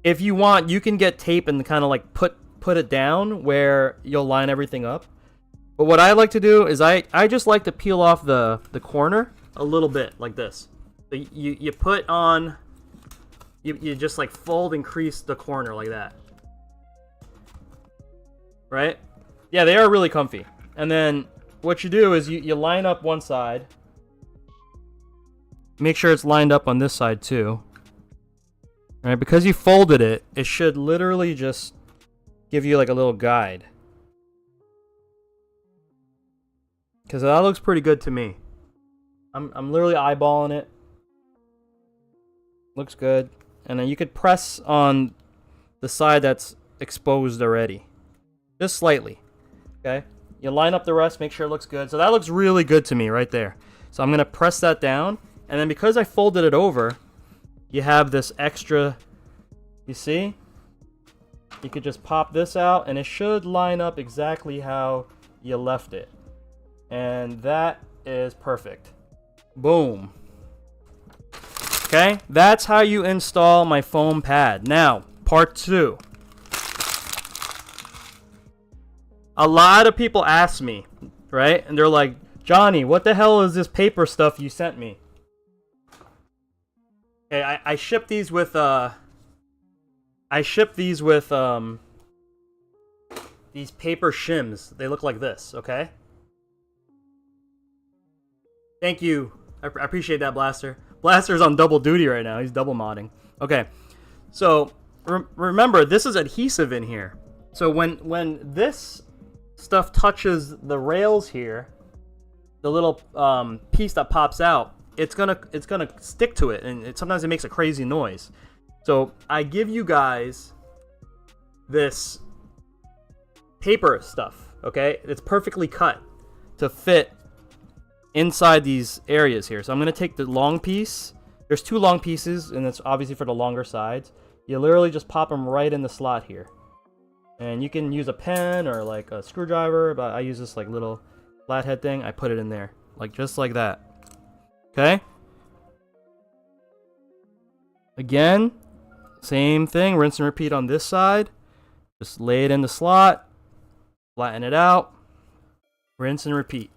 if you want, you can get tape and kind of like put it down where you'll line everything up. But what I like to do is I just like to peel off the corner a little bit like this. So you put on, you just like fold and crease the corner like that. Right? Yeah, they are really comfy. And then what you do is you line up one side. Make sure it's lined up on this side too. All right, because you folded it, it should literally just give you like a little guide. Because that looks pretty good to me. I'm literally eyeballing it. Looks good. And then you could press on the side that's exposed already. Just slightly. Okay? You line up the rest, make sure it looks good. So that looks really good to me right there. So I'm going to press that down. And then because I folded it over, you have this extra, you see? You could just pop this out and it should line up exactly how you left it. And that is perfect. Boom. Okay, that's how you install my foam pad. Now, part 2. A lot of people ask me, right? And they're like, Johnny, what the hell is this paper stuff you sent me? Okay, I ship these with these paper shims. They look like this, okay? Thank you. I appreciate that, Blaster. Blaster's on double duty right now. He's double modding. Okay, so remember, this is adhesive in here. So when this stuff touches the rails here, the little piece that pops out, it's gonna stick to it, and sometimes it makes a crazy noise. So I give you guys this paper stuff, okay? It's perfectly cut to fit inside these areas here. So I'm gonna take the long piece. There's 2 long pieces, and it's obviously for the longer sides. You literally just pop them right in the slot here, and you can use a pen or like a screwdriver, but I use this like little flathead thing. I put it in there, like just like that. Okay. Again, same thing. Rinse and repeat on this side. Just lay it in the slot, flatten it out, rinse and repeat.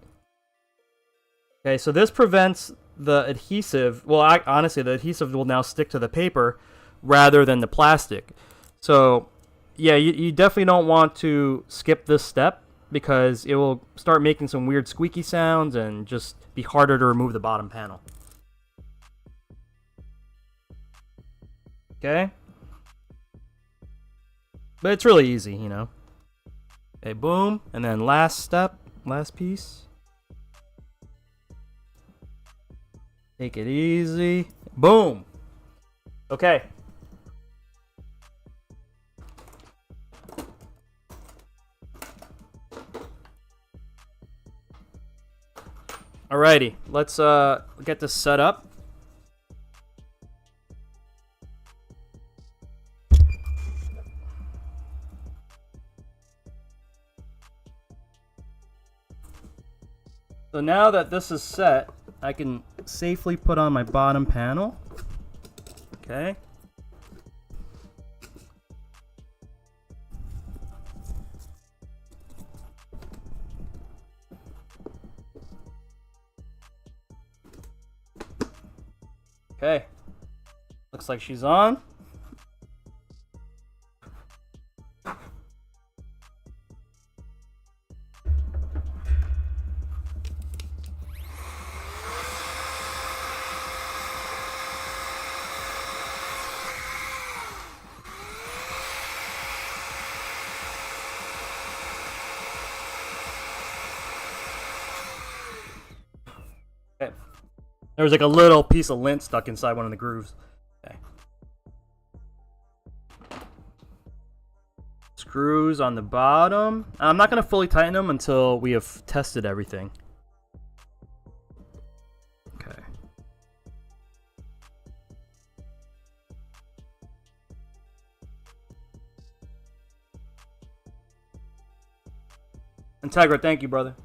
Okay, so this prevents the adhesive. Well, honestly, the adhesive will now stick to the paper rather than the plastic. So, yeah, you definitely don't want to skip this step because it will start making some weird squeaky sounds and just be harder to remove the bottom panel. Okay? But it's really easy, you know. Okay, boom. And then last step, last piece. Take it easy. Boom. Okay. Alrighty, let's get this set up. So now that this is set, I can safely put on my bottom panel. Okay. Okay. Looks like she's on. Okay. There was like a little piece of lint stuck inside one of the grooves. Okay. Screws on the bottom. I'm not going to fully tighten them until we have tested everything. Okay. Integra, thank you, brother.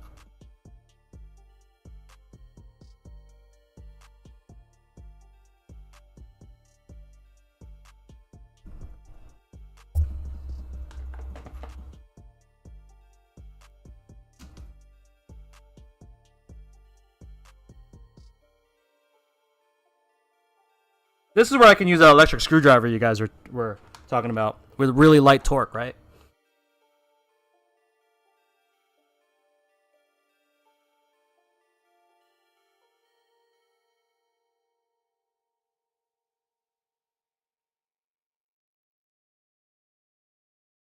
This is where I can use that electric screwdriver you guys were talking about with really light torque, right?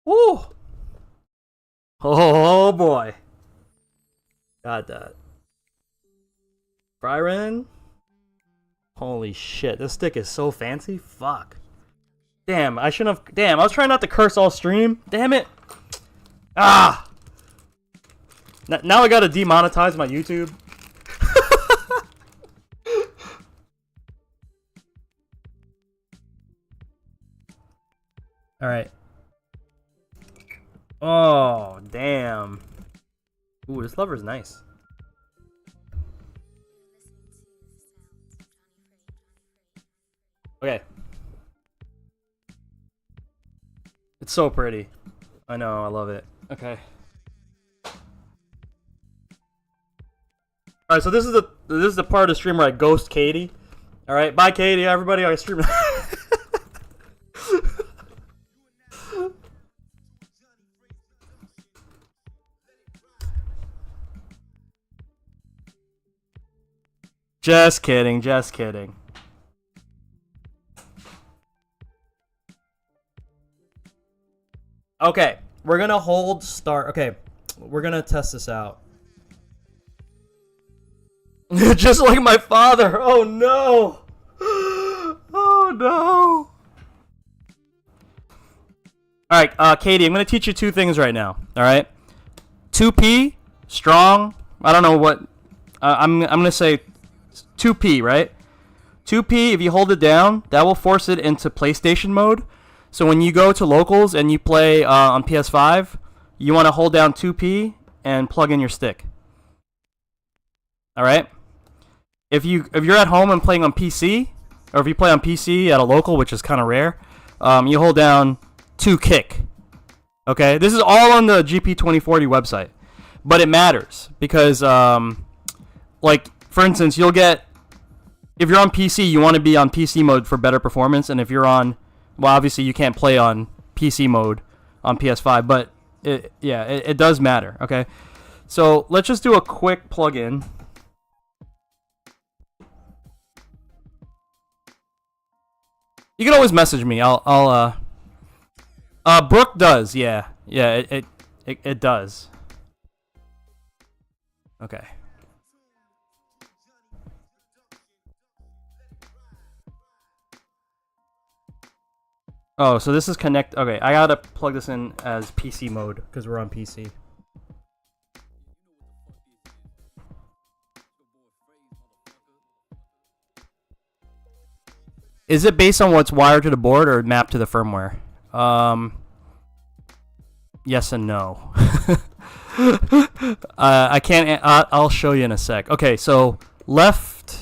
Woo! Oh boy. Got that. Frieren. Holy shit, this stick is so fancy. Fuck. Damn, I shouldn't have. Damn, I was trying not to curse all stream. Damn it. Ah! Now I gotta demonetize my YouTube. Alright. Oh, damn. Ooh, this lever is nice. Okay. It's so pretty. I know, I love it. Okay. Alright, so this is the part of the stream where I ghost Kady. Alright, bye Kady, everybody. I stream. Just kidding, just kidding. Okay, we're gonna hold start. Okay, we're gonna test this out. Just like my father. Oh no. Oh no. Alright, Kady, I'm gonna teach you two things right now. Alright? 2P, strong. I don't know what. I'm gonna say 2P, right? 2P, if you hold it down, that will force it into PlayStation mode. So when you go to locals and you play on PS5, you want to hold down 2P and plug in your stick. All right. If you're at home and playing on PC, or if you play on PC at a local, which is kind of rare, you hold down 2 kick. Okay. This is all on the GP2040 website, but it matters because, like for instance, you'll get if you're on PC, you want to be on PC mode for better performance, and if you're on well, obviously you can't play on PC mode on PS5, but it does matter, okay? So let's just do a quick plug-in. You can always message me. Brooke does, yeah. Yeah, it does. Okay. Oh, so this is connect. Okay, I gotta plug this in as PC mode because we're on PC. Is it based on what's wired to the board or mapped to the firmware? Yes and no. I can't. I'll show you in a sec. Okay, so left.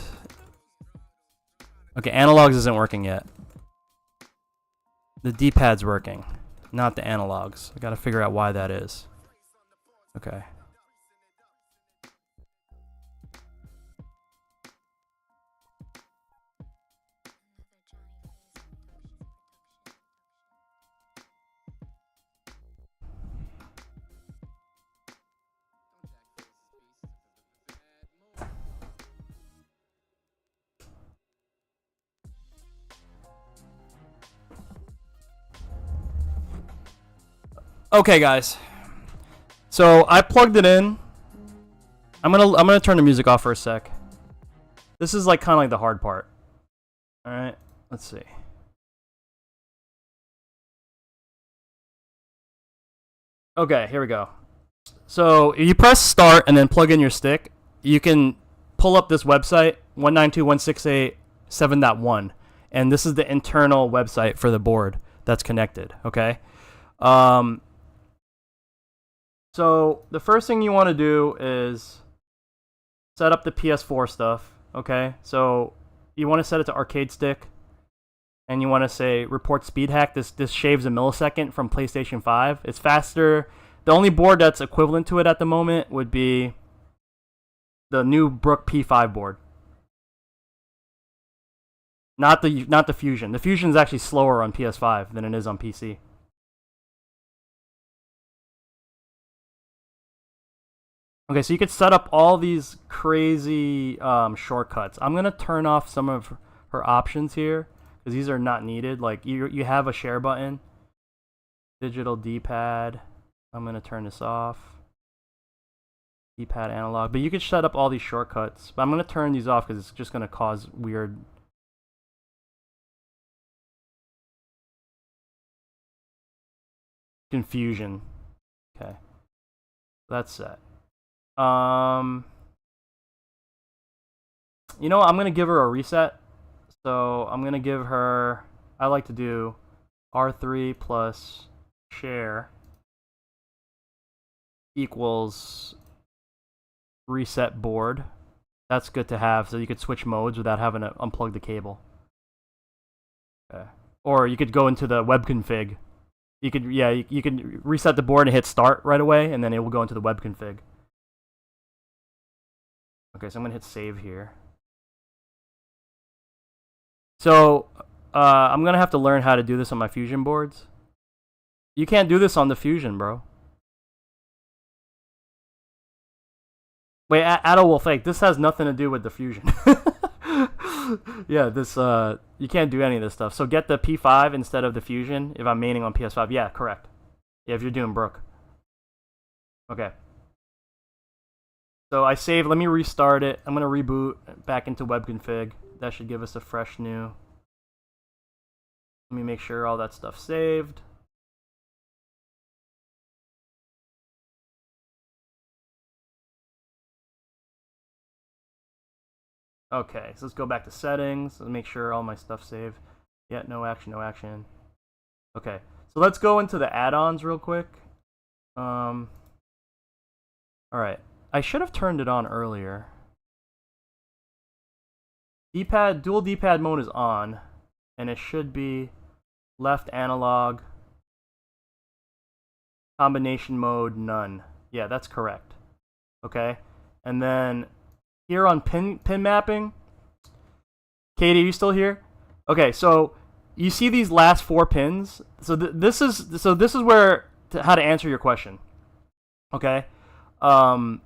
Okay, analogs isn't working yet. The D-pad's working, not the analogs. I gotta figure out why that is. Okay. Okay, guys. So I plugged it in. I'm gonna turn the music off for a sec. This is like kind of like the hard part. All right, let's see. Okay, here we go. So you press start and then plug in your stick. You can pull up this website 192.168.7.1, and this is the internal website for the board that's connected. Okay. So the first thing you want to do is set up the PS4 stuff. Okay. So you want to set it to arcade stick, and you want to say report speed hack. This shaves a millisecond from PlayStation 5. It's faster. The only board that's equivalent to it at the moment would be the new Brook P5 board. Not the Fusion. The Fusion is actually slower on PS5 than it is on PC. Okay, so you could set up all these crazy shortcuts. I'm gonna turn off some of her options here because these are not needed. Like you have a share button, digital D-pad. I'm gonna turn this off. D-pad analog, but you could set up all these shortcuts. But I'm gonna turn these off because it's just gonna cause weird. Confusion. Okay, that's set. You know what? I'm gonna give her a reset. So I'm gonna give her. I like to do R3 plus share equals reset board. That's good to have, so you could switch modes without having to unplug the cable. Okay. Or you could go into the web config. You could, yeah, you can reset the board and hit start right away, and then it will go into the web config. Okay, so I'm gonna hit save here. So I'm gonna have to learn how to do this on my Fusion boards. You can't do this on the Fusion, bro. Wait, Adolwolf Fake, this has nothing to do with the Fusion. Yeah, this you can't do any of this stuff. So get the P5 instead of the Fusion if I'm maining on PS5. Yeah, correct. Yeah, if you're doing Brook. Okay. So I saved. Let me restart it. I'm gonna reboot back into web config. That should give us a fresh new. Let me make sure all that stuff's saved. Okay, so let's go back to settings. Let's make sure all my stuff's saved. Yeah, no action, no action. Okay, so let's go into the add-ons real quick. All right, I should have turned it on earlier. D-pad, dual D-pad mode is on, and it should be left analog, combination mode, none. Yeah, that's correct. Okay, and then here on pin mapping, Kady, are you still here? Okay, so you see these last 4 pins. So this is where how to answer your question. Okay, so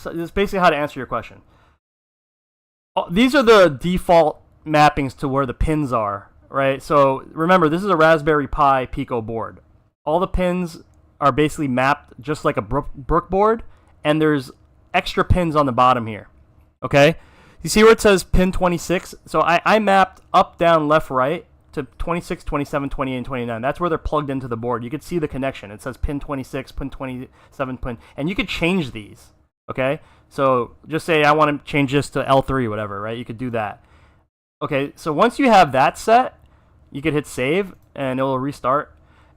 this is basically how to answer your question. These are the default mappings to where the pins are, right? So remember, this is a Raspberry Pi Pico board. All the pins are basically mapped just like a Brook board, and there's extra pins on the bottom here. Okay, you see where it says pin 26? So I mapped up, down, left, right to 26, 27, 28, and 29. That's where they're plugged into the board. You can see the connection. It says pin 26, pin 27, pin, and you could change these. Okay, so just say I want to change this to L3, whatever, right? You could do that. Okay, so once you have that set, you could hit save and it will restart.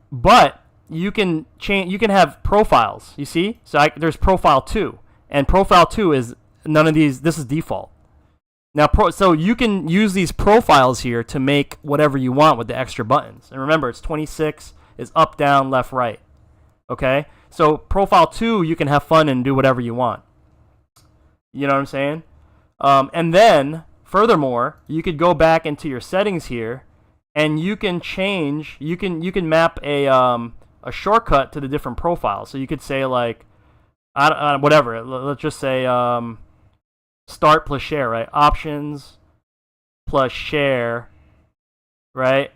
But you can change. You can have profiles. You see, so there's profile 2, and profile 2 is none of these. This is default. Now, so you can use these profiles here to make whatever you want with the extra buttons. And remember, it's 26 is up, down, left, right. Okay, so profile 2, you can have fun and do whatever you want. You know what I'm saying? And then, furthermore, you could go back into your settings here, and you can change. You can map a shortcut to the different profiles. So you could say like, whatever. Let's just say start plus share, right? Options plus share, right?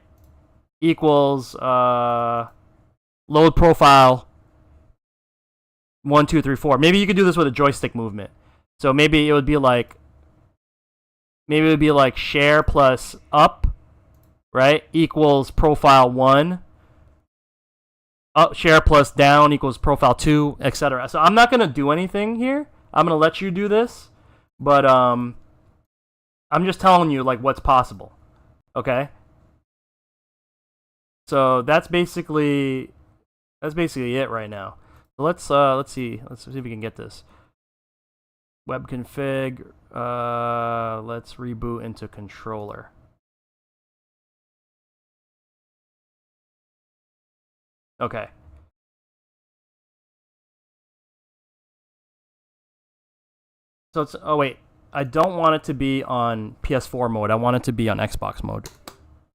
Equals load profile 1, 2, 3, 4. Maybe you could do this with a joystick movement. So maybe it would be like share plus up, right, equals profile 1. Up share plus down equals profile 2, etc. So I'm not gonna do anything here. I'm gonna let you do this, but I'm just telling you like what's possible. Okay. So that's basically it right now. So let's see if we can get this. Web config. Let's reboot into controller. Okay. So it's, oh wait, I don't want it to be on PS4 mode. I want it to be on Xbox mode.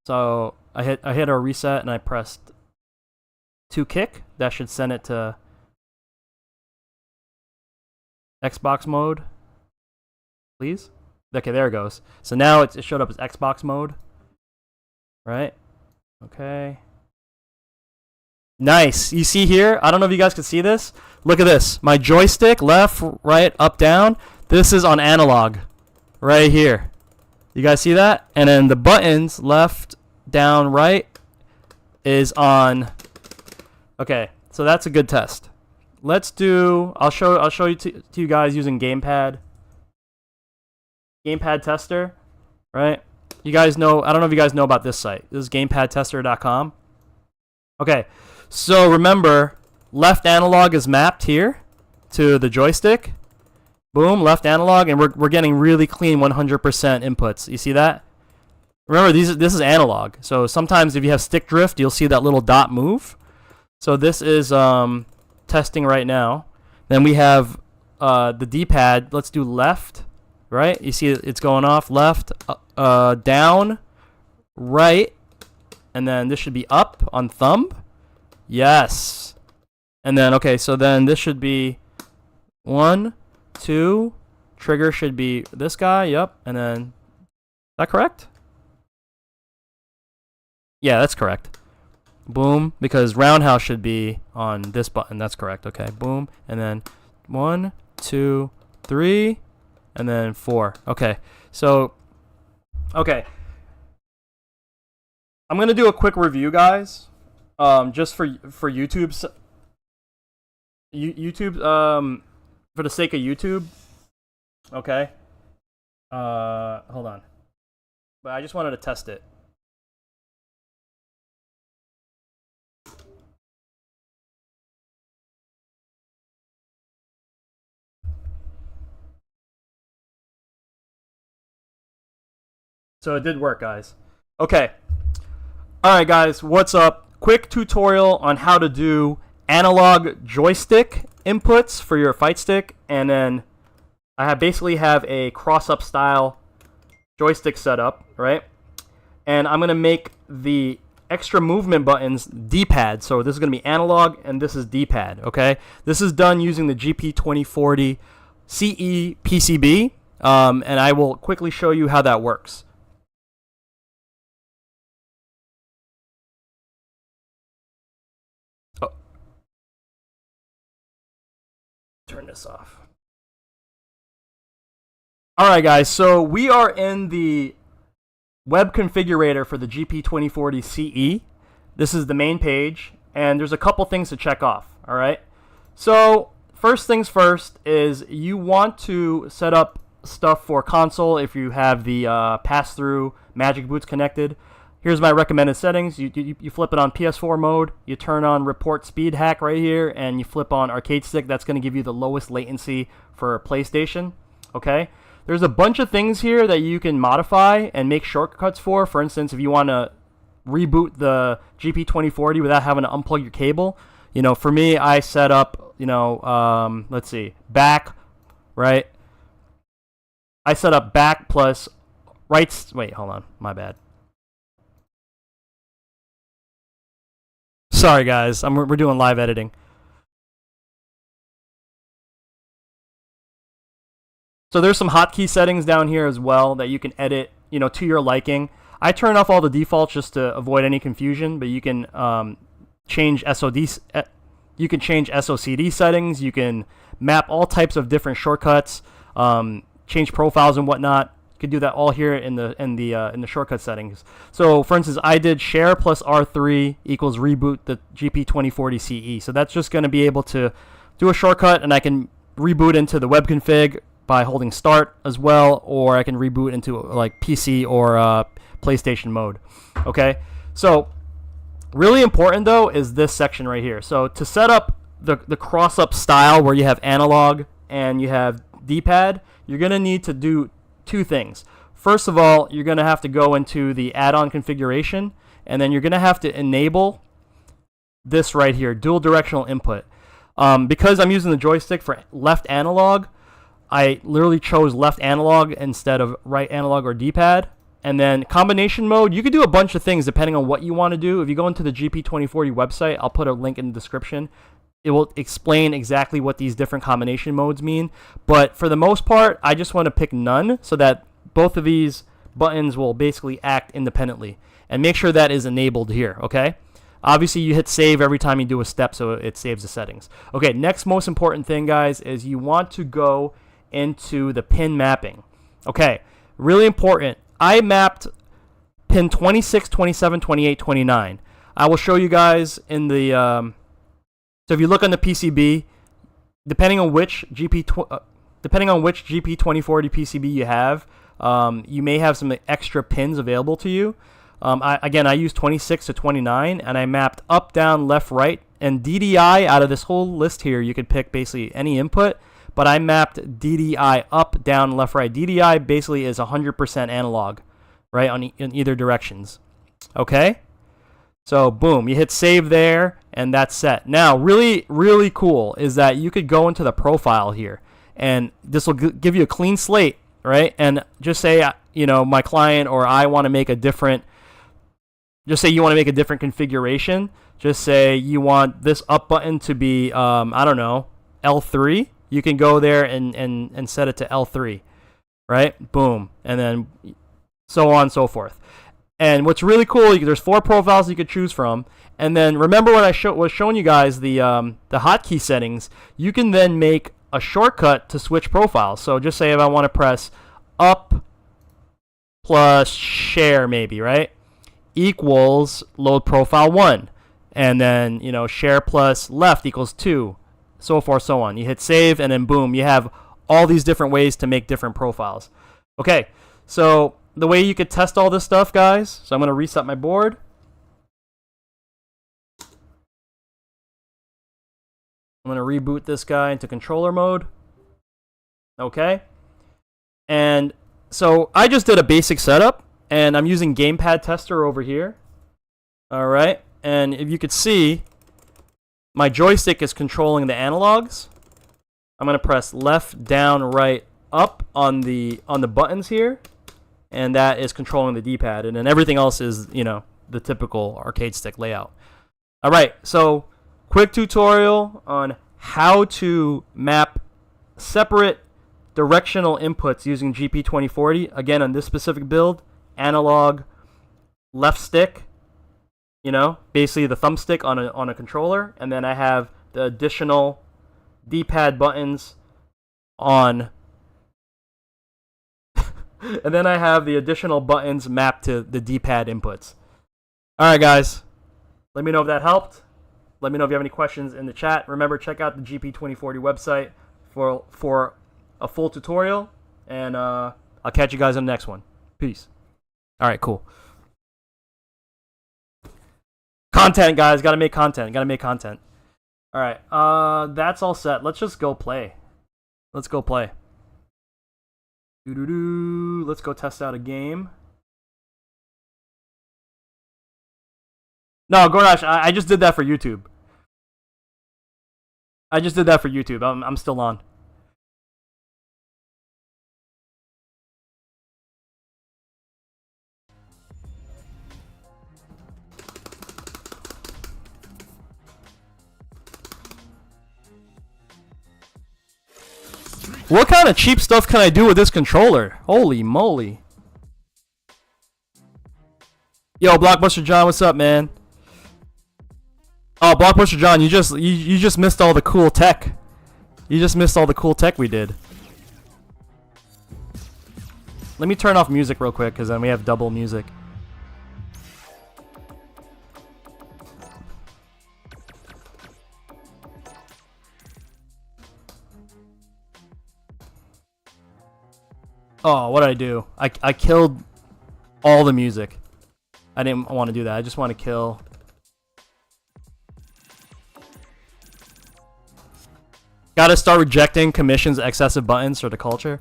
So I hit a reset and I pressed 2 kick. That should send it to Xbox mode. Please. Okay, there it goes. So now it showed up as Xbox mode. Right? Okay. Nice. You see here? I don't know if you guys can see this. Look at this. My joystick, left, right, up, down. This is on analog. Right here. You guys see that? And then the buttons, left, down, right, is on. Okay, so that's a good test. Let's do. I'll show you to you guys using gamepad. Gamepad tester, right? You guys know. I don't know if you guys know about this site. This is gamepadtester.com. Okay, so remember, left analog is mapped here to the joystick. Boom, left analog, and we're getting really clean 100% inputs. You see that? Remember, this is analog. So sometimes if you have stick drift, you'll see that little dot move. So this is testing right now. Then we have the D-pad. Let's do left, right? You see it's going off. Left, down, right, and then this should be up on thumb. Yes. And then, okay, so then this should be 1, 2. Trigger should be this guy. Yep. And then, is that correct? Yeah, that's correct. Boom, because roundhouse should be on this button. That's correct. Okay, boom, and then 1, 2, 3, and then 4. Okay, so, okay, I'm gonna do a quick review, guys, just for YouTube's for the sake of YouTube. Okay, hold on, but I just wanted to test it. So it did work, guys. Okay. Alright, guys, what's up? Quick tutorial on how to do analog joystick inputs for your Fightstick. And then I basically have a cross-up style joystick setup, right? And I'm going to make the extra movement buttons D-pad. So this is going to be analog, and this is D-pad, okay? This is done using the GP2040 CE PCB. And I will quickly show you how that works. Turn this off. Alright guys, so we are in the web configurator for the GP2040 CE. This is the main page, and there's a couple things to check off. Alright, so first things first is you want to set up stuff for console if you have the pass-through Magic Boots connected. Here's my recommended settings. You flip it on PS4 mode, you turn on report speed hack right here, and you flip on arcade stick. That's going to give you the lowest latency for PlayStation. Okay? There's a bunch of things here that you can modify and make shortcuts for. For instance, if you want to reboot the GP2040 without having to unplug your cable, you know, for me, I set up, you know, let's see, back, right? I set up back plus right. Wait, hold on, my bad. Sorry, guys. We're doing live editing. So there's some hotkey settings down here as well that you can edit, you know, to your liking. I turn off all the defaults just to avoid any confusion, but you can change SOCD settings. You can map all types of different shortcuts. change profiles and whatnot. You could do that all here in the shortcut settings. So for instance, I did share plus R3 equals reboot the GP2040 CE. So that's just going to be able to do a shortcut, and I can reboot into the web config by holding start as well, or I can reboot into like PC or PlayStation mode. Okay, so really important though is this section right here. So to set up the cross-up style where you have analog and you have D-pad, you're going to need to do two things. First of all, you're going to have to go into the add-on configuration, and then you're going to have to enable this right here, dual directional input. Because I'm using the joystick for left analog, I literally chose left analog instead of right analog or D-pad. And then combination mode, you could do a bunch of things depending on what you want to do. If you go into the GP2040 website, I'll put a link in the description. It will explain exactly what these different combination modes mean. But for the most part, I just want to pick none so that both of these buttons will basically act independently. And make sure that is enabled here, okay? Obviously, you hit save every time you do a step, so it saves the settings. Okay, next most important thing, guys, is you want to go into the pin mapping. Okay, really important. I mapped pin 26, 27, 28, 29. I will show you guys in the... so if you look on the PCB, depending on which GP2040 PCB you have, you may have some extra pins available to you. I used 26 to 29, and I mapped up, down, left, right, and DDI out of this whole list here. You could pick basically any input, but I mapped DDI up, down, left, right. DDI basically is 100% analog, right, in either directions. Okay? So, boom, you hit save there, and that's set. Now, really, really cool is that you could go into the profile here, and this will give you a clean slate, right? And just say, my client or I want to make a different... Just say you want to make a different configuration. Just say you want this up button to be, I don't know, L3. You can go there and set it to L3, right? Boom. And then so on and so forth. And what's really cool, there's 4 profiles you could choose from. And then remember when I was showing you guys the hotkey settings, you can then make a shortcut to switch profiles. So just say if I want to press up plus share maybe, right? Equals load profile 1, and then share plus left equals 2, so forth, so on. You hit save, and then boom, you have all these different ways to make different profiles. Okay, so the way you could test all this stuff, guys, so I'm going to reset my board. I'm going to reboot this guy into controller mode. Okay, and so I just did a basic setup. And I'm using Gamepad Tester over here. All right. And if you could see, my joystick is controlling the analogs. I'm going to press left, down, right, up on the buttons here. And that is controlling the D-pad. And then everything else is, the typical arcade stick layout. All right. So quick tutorial on how to map separate directional inputs using GP2040. Again, on this specific build. Analog left stick, basically the thumbstick on a controller, and then I have the additional D-pad buttons on and then I have the additional buttons mapped to the D-pad inputs. Alright guys, let me know if that helped. Let me know if you have any questions in the chat. Remember, check out the GP2040 website for a full tutorial, and I'll catch you guys on the next one. Peace. All right, cool. Content, guys. Got to make content. Got to make content. All right. That's all set. Let's just go play. Let's go play. Let's go test out a game. No, Gordash, I just did that for YouTube. I just did that for YouTube. I'm still on. What kind of cheap stuff can I do with this controller? Holy moly. Yo, Blockbuster John, what's up, man? Oh, Blockbuster John, you just missed all the cool tech. You just missed all the cool tech we did. Let me turn off music real quick, because then we have double music. Oh, what did I do? I killed all the music. I didn't want to do that. I just want to kill... Gotta start rejecting commissions, excessive buttons for the culture.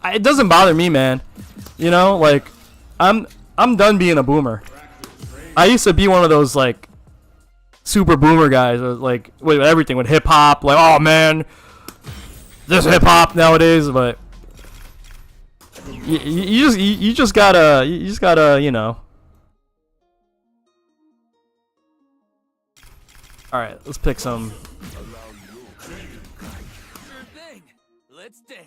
It doesn't bother me, man. You know, like, I'm done being a boomer. I used to be one of those, like, super boomer guys, like, with everything, with hip hop. Like, oh man, this hip hop nowadays. But you just gotta, you know. All right, let's pick some.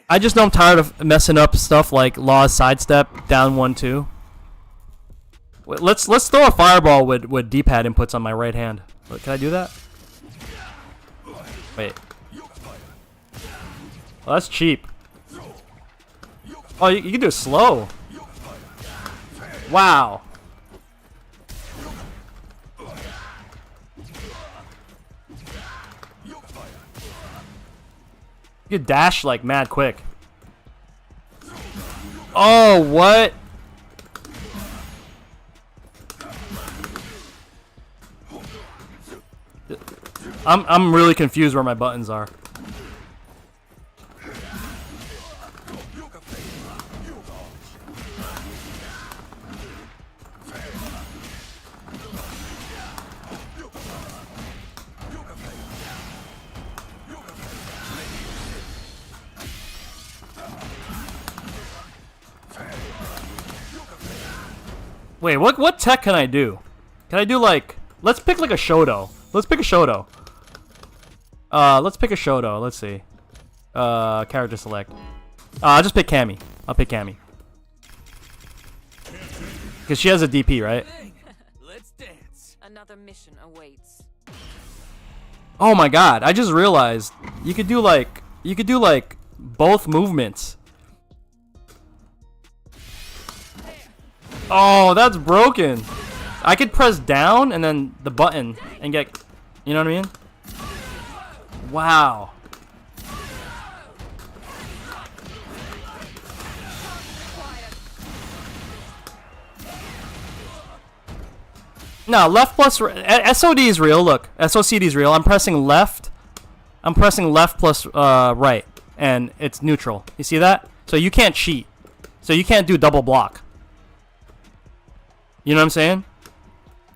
I just know I'm tired of messing up stuff like Law's sidestep, down 1-2. Let's throw a fireball with D-pad inputs on my right hand. Can I do that? Wait. Well, that's cheap. Oh, you can do it slow. Wow. You could dash like mad quick. Oh, what? I'm really confused where my buttons are. Wait, what tech can I do? Can I do like... Let's pick like a Shoto. Let's pick a Shoto. Let's pick a Shoto. Let's see. Character select. I'll just pick Cammy. I'll pick Cammy. Because she has a DP, right? Let's dance. Another mission awaits. Oh my god, I just realized you could do like both movements. Oh, that's broken. I could press down and then the button and get, you know what I mean? Wow. No, left plus SOD is real. Look, SOCD is real. I'm pressing left. I'm pressing left plus right, and it's neutral. You see that? So you can't cheat. So you can't do double block. You know what I'm saying?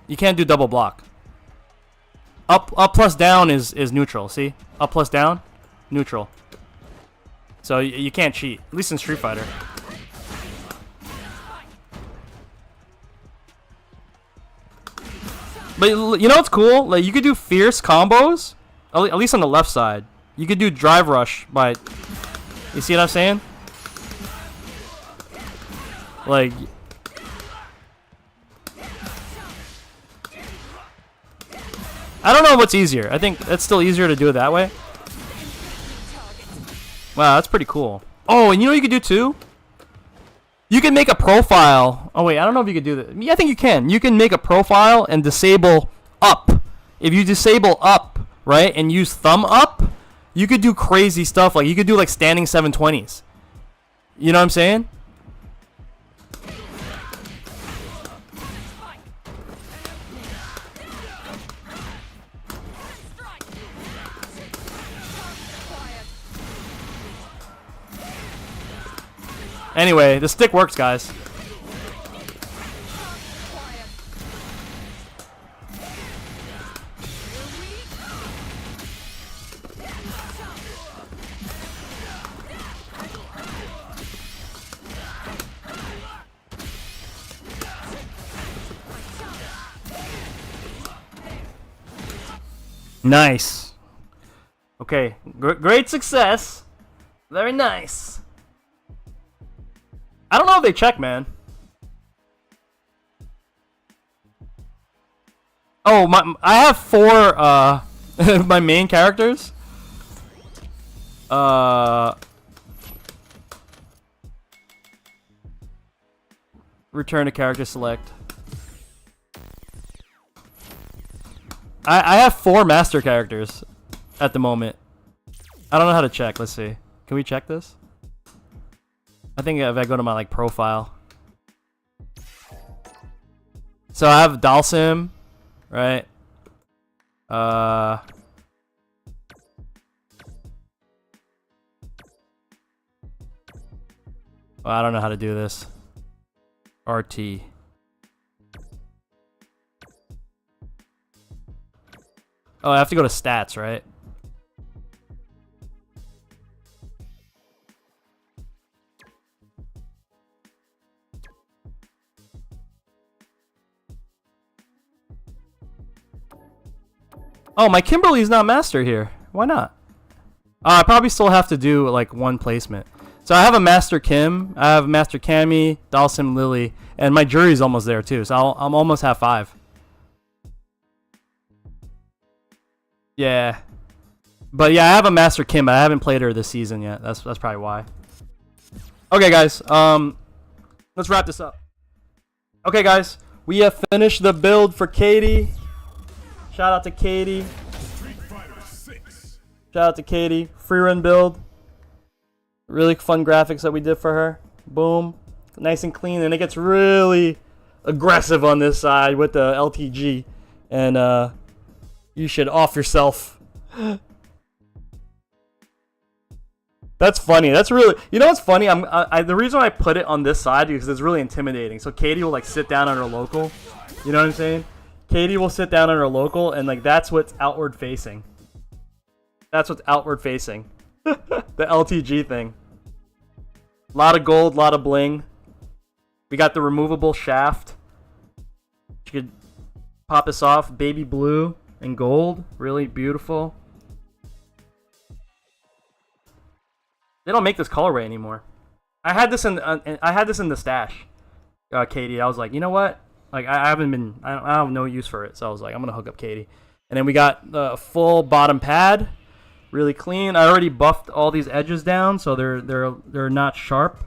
You can't do double block. Up plus down is neutral. See? Up plus down, neutral. So you can't cheat. At least in Street Fighter. But you know what's cool? Like you could do fierce combos. At least on the left side. You could do drive rush by. You see what I'm saying? Like. I don't know what's easier. I think it's still easier to do it that way. Wow, that's pretty cool. Oh, and you know what you could do too? You can make a profile. Oh wait, I don't know if you could do that. Yeah, I think you can. You can make a profile and disable up. If you disable up, right, and use thumb up, you could do crazy stuff. Like you could do like standing 720s. You know what I'm saying? Anyway, the stick works, guys. Nice. Okay, great success. Very nice. I don't know if they check, man. Oh, I have 4 my main characters. Return to character select. I have 4 master characters at the moment. I don't know how to check. Let's see. Can we check this? I think if I go to my like profile. So I have Dalsim, right? Well, I don't know how to do this. RT. Oh, I have to go to stats, right? Oh, my Kimberly's not master here. Why not? I probably still have to do like 1 placement. So I have a Master Kim, I have Master Cammy, Dalsim, Lily, and my jury's almost there too. So I'm almost half 5. Yeah, but yeah, I have a Master Kim, but I haven't played her this season yet. That's probably why. Okay, guys. Let's wrap this up. Okay, guys, we have finished the build for Kady. Shout out to Kady. Shout out to Kady. Frieren build. Really fun graphics that we did for her. Boom. Nice and clean. And it gets really aggressive on this side with the LTG. And you should off yourself. That's funny. That's really... You know what's funny? The reason I put it on this side is because it's really intimidating. So Kady will like sit down on her local. You know what I'm saying? Kady will sit down on her local and like that's what's outward facing. That's what's outward facing. The LTG thing. A lot of gold, a lot of bling. We got the removable shaft. You could pop this off. Baby blue and gold. Really beautiful. They don't make this colorway anymore. I had this in the stash, Kady. I was like, you know what? Like I have no use for it. So I was like, I'm gonna hook up Kady. And then we got the full bottom pad. Really clean. I already buffed all these edges down, so they're not sharp.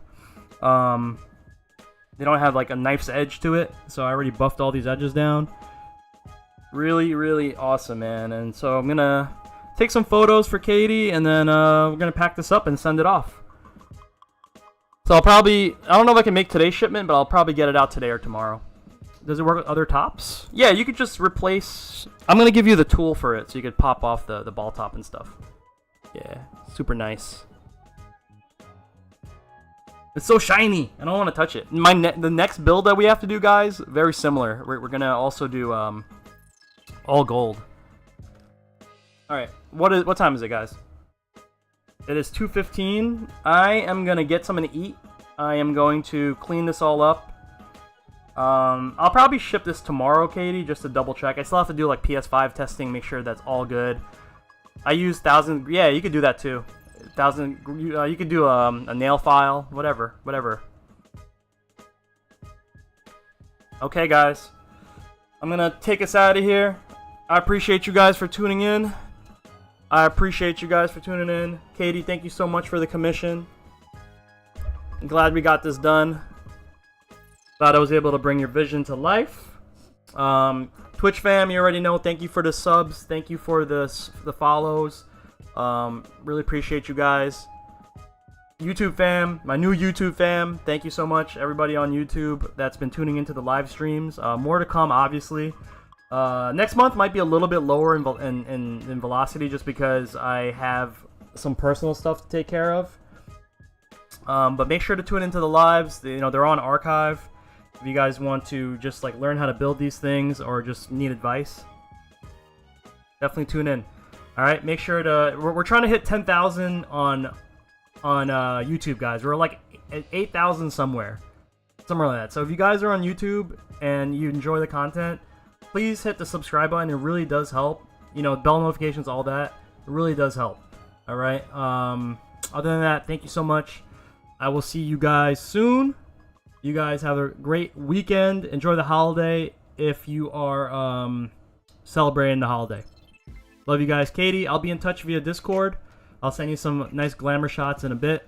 They don't have like a knife's edge to it, so I already buffed all these edges down. Really, really awesome, man. And so I'm gonna take some photos for Kady, and then we're gonna pack this up and send it off. So I don't know if I can make today's shipment, but I'll probably get it out today or tomorrow. Does it work with other tops? Yeah, you could just replace... I'm going to give you the tool for it so you could pop off the ball top and stuff. Yeah, super nice. It's so shiny. I don't want to touch it. The next build that we have to do, guys, very similar. We're going to also do all gold. Alright, what time is it, guys? It is 2:15. I am going to get something to eat. I am going to clean this all up. I'll probably ship this tomorrow, Kady, just to double check. I still have to do like PS5 testing, make sure that's all good. I use 1000. Yeah, you could do that too. 1000. You could do a nail file, whatever. Okay, guys, I'm gonna take us out of here. I appreciate you guys for tuning in. Kady, thank you so much for the commission. I'm glad we got this done. Glad I was able to bring your vision to life. Twitch fam, you already know. Thank you for the subs. Thank you for the follows. Really appreciate you guys. YouTube fam, my new YouTube fam, thank you so much. Everybody on YouTube that's been tuning into the live streams. More to come, obviously. Next month might be a little bit lower in velocity just because I have some personal stuff to take care of. But make sure to tune into the lives. They're on archive. If you guys want to just like learn how to build these things or just need advice, definitely tune in. All right, make sure to. We're trying to hit 10,000 on YouTube, guys. We're like at 8,000 somewhere like that. So if you guys are on YouTube and you enjoy the content, please hit the subscribe button. It really does help. Bell notifications, all that. It really does help. All right. Other than that, thank you so much. I will see you guys soon. You guys have a great weekend. Enjoy the holiday if you are celebrating the holiday. Love you guys. Kady, I'll be in touch via Discord. I'll send you some nice glamour shots in a bit.